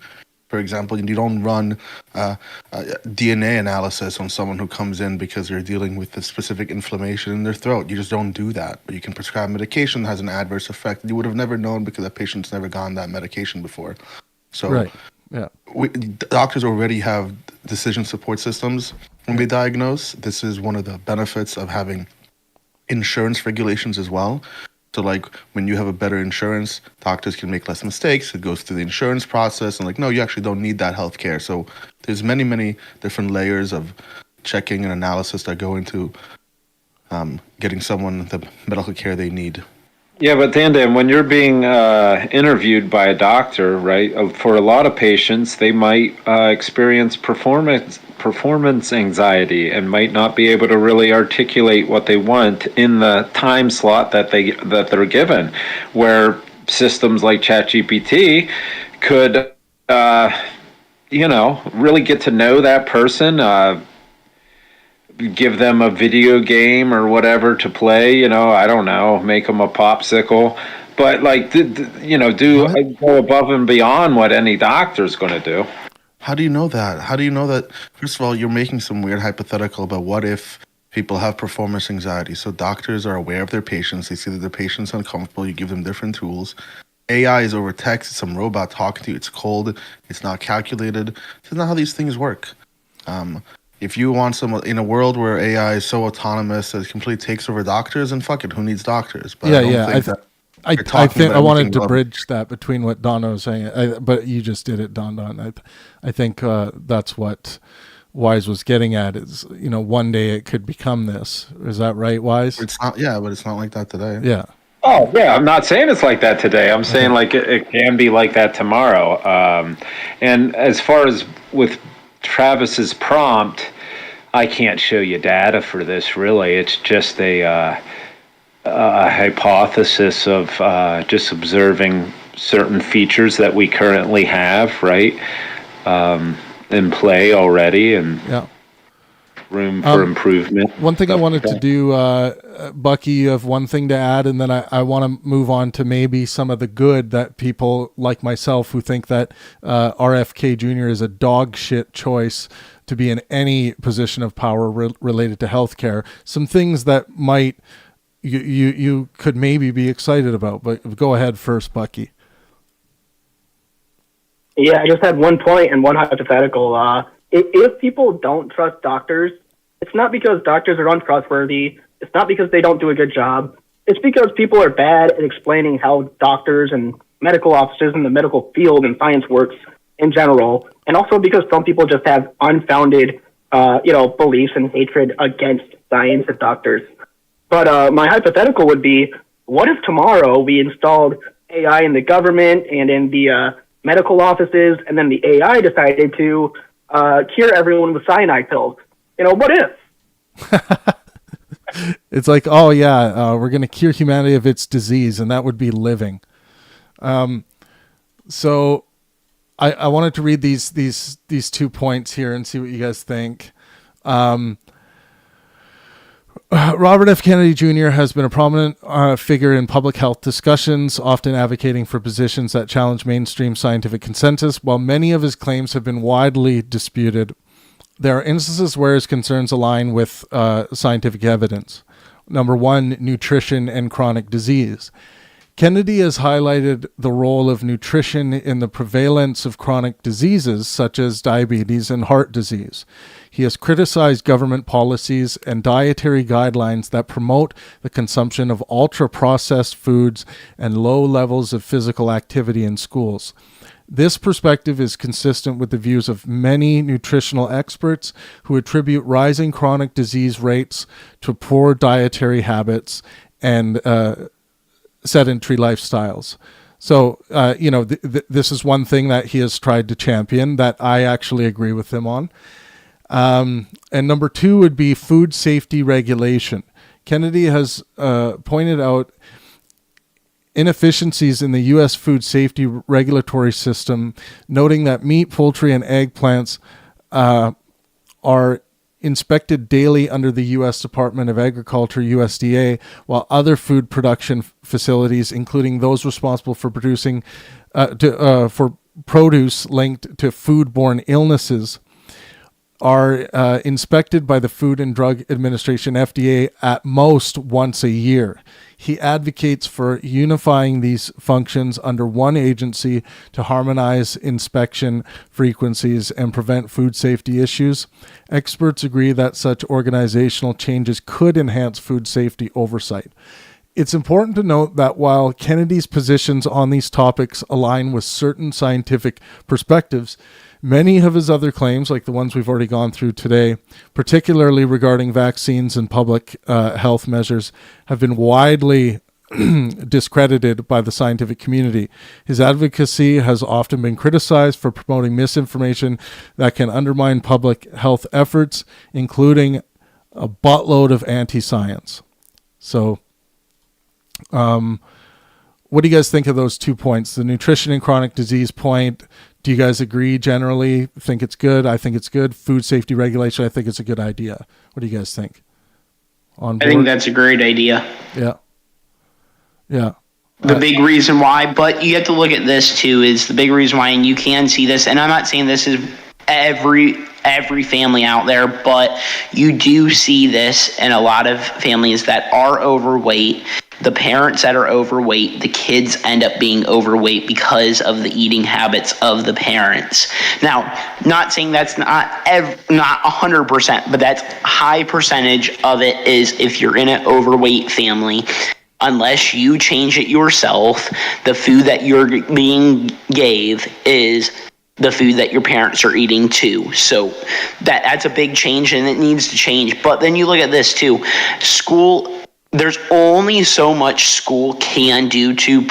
For example, you don't run DNA analysis on someone who comes in because they're dealing with a specific inflammation in their throat. You just don't do that. But you can prescribe medication that has an adverse effect. You would have never known because that patient's never gotten that medication before. So right. Yeah. Doctors already have decision support systems when they diagnose. This is one of the benefits of having insurance regulations as well. So when you have a better insurance, doctors can make less mistakes. It goes through the insurance process and no, you actually don't need that health care. So there's many, many different layers of checking and analysis that go into getting someone the medical care they need. Yeah, but Dan, when you're being interviewed by a doctor, right, for a lot of patients, they might experience performance anxiety and might not be able to really articulate what they want in the time slot that they're given, where systems like ChatGPT could, really get to know that person, give them a video game or whatever to play, I don't know, make them a popsicle, but go above and beyond what any doctor's going to do. How do you know that? How do you know that? First of all, you're making some weird hypothetical about what if people have performance anxiety. So doctors are aware of their patients. They see that their patient's uncomfortable. You give them different tools. AI is over text. It's some robot talking to you. It's cold. It's not calculated. That's not how these things work. If you want someone in a world where AI is so autonomous that it completely takes over doctors, then fuck it, who needs doctors? But I think I wanted to bridge that between what Don was saying, but you just did it, Don. I think that's what Wise was getting at is, one day it could become this. Is that right, Wise? It's not, but it's not like that today. Yeah. Oh yeah, I'm not saying it's like that today. I'm saying like it can be like that tomorrow. And as far as with Travis's prompt, I can't show you data for this really. It's just a hypothesis of just observing certain features that we currently have, right, in play already, and room for improvement. One thing I wanted to do, Bucky, you have one thing to add, and then I want to move on to maybe some of the good that people like myself who think that RFK Jr. is a dog shit choice to be in any position of power related to healthcare. Some things that might you could maybe be excited about, but go ahead first, Bucky. Yeah, I just had one point and one hypothetical. If people don't trust doctors, it's not because doctors are untrustworthy. It's not because they don't do a good job. It's because people are bad at explaining how doctors and medical officers in the medical field and science works in general, and also because some people just have unfounded, beliefs and hatred against science and doctors. But my hypothetical would be, what if tomorrow we installed AI in the government and in the medical offices, and then the AI decided to cure everyone with cyanide pills? What if? It's like, oh yeah, we're going to cure humanity of its disease, and that would be living. So I wanted to read these 2 points here and see what you guys think. Robert F. Kennedy Jr. has been a prominent figure in public health discussions, often advocating for positions that challenge mainstream scientific consensus. While many of his claims have been widely disputed, there are instances where his concerns align with scientific evidence. Number one, nutrition and chronic disease. Kennedy has highlighted the role of nutrition in the prevalence of chronic diseases such as diabetes and heart disease. He has criticized government policies and dietary guidelines that promote the consumption of ultra-processed foods and low levels of physical activity in schools. This perspective is consistent with the views of many nutritional experts who attribute rising chronic disease rates to poor dietary habits and sedentary lifestyles. So, this is one thing that he has tried to champion that I actually agree with him on. And number two would be food safety regulation. Kennedy has pointed out inefficiencies in the U.S. food safety regulatory system, noting that meat, poultry, and egg plants are inspected daily under the U.S. Department of Agriculture, USDA, while other food production facilities, including those responsible for producing for produce linked to foodborne illnesses, are inspected by the Food and Drug Administration, FDA, at most once a year. He advocates for unifying these functions under one agency to harmonize inspection frequencies and prevent food safety issues. Experts agree that such organizational changes could enhance food safety oversight. It's important to note that while Kennedy's positions on these topics align with certain scientific perspectives, many of his other claims, like the ones we've already gone through today, particularly regarding vaccines and public health measures, have been widely discredited by the scientific community. His advocacy has often been criticized for promoting misinformation that can undermine public health efforts, including a buttload of anti-science. So, what do you guys think of those 2 points? The nutrition and chronic disease point. Do you guys agree generally? Think it's good? I think it's good. Food safety regulation, I think it's a good idea. What do you guys think? On board? I think that's a great idea. Yeah. Yeah. The big reason why, but you have to look at this too, is the big reason why, and you can see this, and I'm not saying this is every family out there, but you do see this in a lot of families that are overweight. The parents that are overweight, the kids end up being overweight because of the eating habits of the parents. Now, not saying that's not 100%, but that's high percentage of it is if you're in an overweight family. Unless you change it yourself, the food that you're being gave is the food that your parents are eating too. So that's a big change, and it needs to change. But then you look at this too. School there's only so much school can do to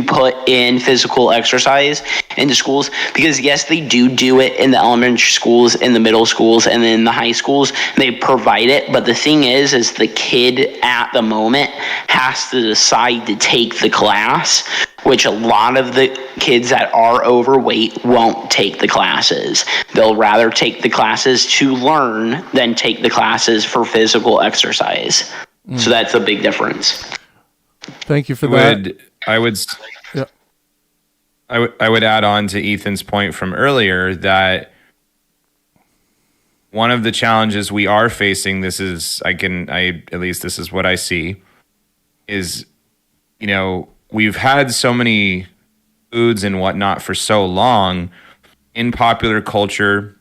put in physical exercise into schools, because yes, they do it in the elementary schools, in the middle schools, and then in the high schools. They provide it, but the thing is the kid at the moment has to decide to take the class, which a lot of the kids that are overweight won't take the classes. They'll rather take the classes to learn than take the classes for physical exercise. So that's a big difference. Thank you for that. I would add on to Ethan's point from earlier that one of the challenges we are facing, this is what I see, is, we've had so many foods and whatnot for so long in popular culture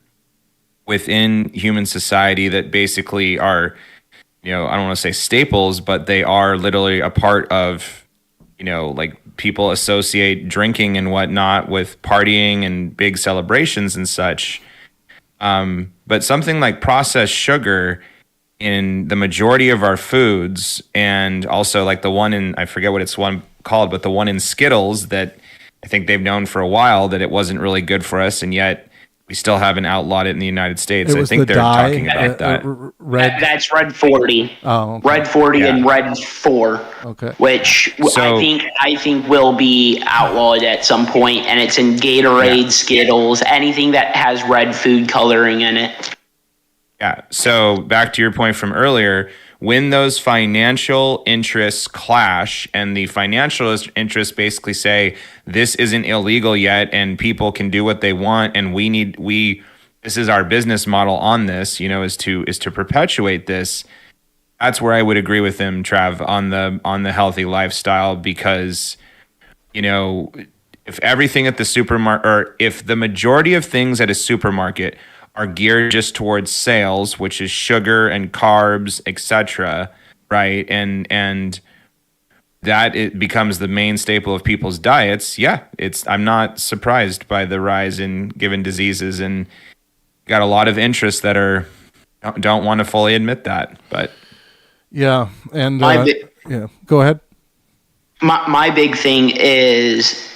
within human society that basically are, I don't want to say staples, but they are literally a part of, like people associate drinking and whatnot with partying and big celebrations and such. But something like processed sugar in the majority of our foods, and also like the one in, I forget what it's called, but the one in Skittles that I think they've known for a while that it wasn't really good for us, and yet we still haven't outlawed it in the United States. I think they're talking about that. That's Red 40. Oh, okay. Red 40 and Red 4. Okay. Which I think will be outlawed at some point, and it's in Gatorade, Skittles, anything that has red food coloring in it. Yeah. So back to your point from earlier, when those financial interests clash and the financial interests basically say this isn't illegal yet and people can do what they want and this is our business model on this, is to perpetuate this. That's where I would agree with him, Trav, on the healthy lifestyle, because if everything at the supermarket, or if the majority of things at a supermarket are geared just towards sales, which is sugar and carbs, etc., right? And that it becomes the main staple of people's diets. Yeah, I'm not surprised by the rise in given diseases, and got a lot of interests that don't want to fully admit that. But yeah, and go ahead. My big thing is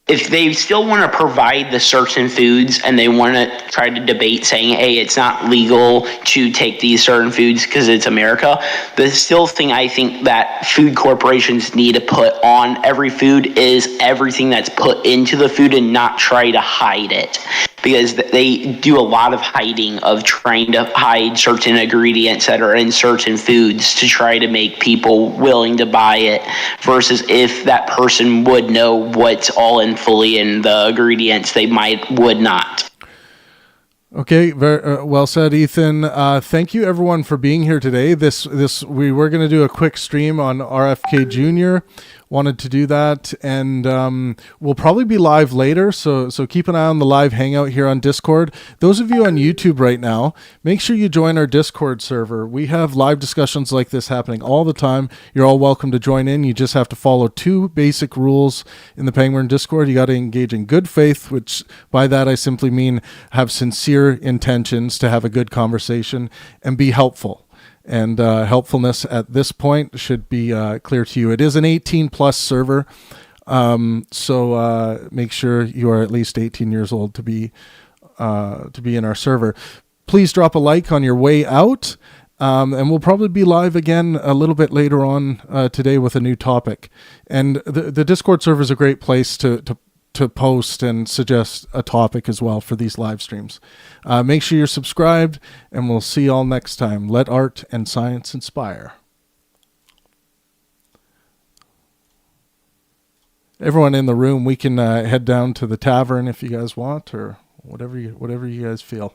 if they still want to provide the certain foods and they want to try to debate saying, hey, it's not legal to take these certain foods because it's America, the still thing I think that food corporations need to put on every food is everything that's put into the food and not try to hide it. Because they do a lot of hiding of trying to hide certain ingredients that are in certain foods to try to make people willing to buy it, versus if that person would know what's all in fully in the ingredients, they would not. Okay, very well said, Ethan. Thank you, everyone, for being here today. We were going to do a quick stream on Rfk Jr. Wanted to do that, and we'll probably be live later, so keep an eye on the live hangout here on Discord. Those of you on YouTube right now, make sure you join our Discord server. We have live discussions like this happening all the time. You're all welcome to join in. You just have to follow 2 basic rules in the Pangburn Discord. You got to engage in good faith, which by that I simply mean have sincere intentions to have a good conversation, and be helpful. And helpfulness at this point should be clear to you. It is an 18+ server, so make sure you are at least 18 years old to be in our server. Please drop a like on your way out, and we'll probably be live again a little bit later on today with a new topic. And the Discord server is a great place to post and suggest a topic as well for these live streams. Make sure you're subscribed, and we'll see you all next time. Let art and science inspire. Everyone in the room, we can head down to the tavern if you guys want, or whatever you guys feel.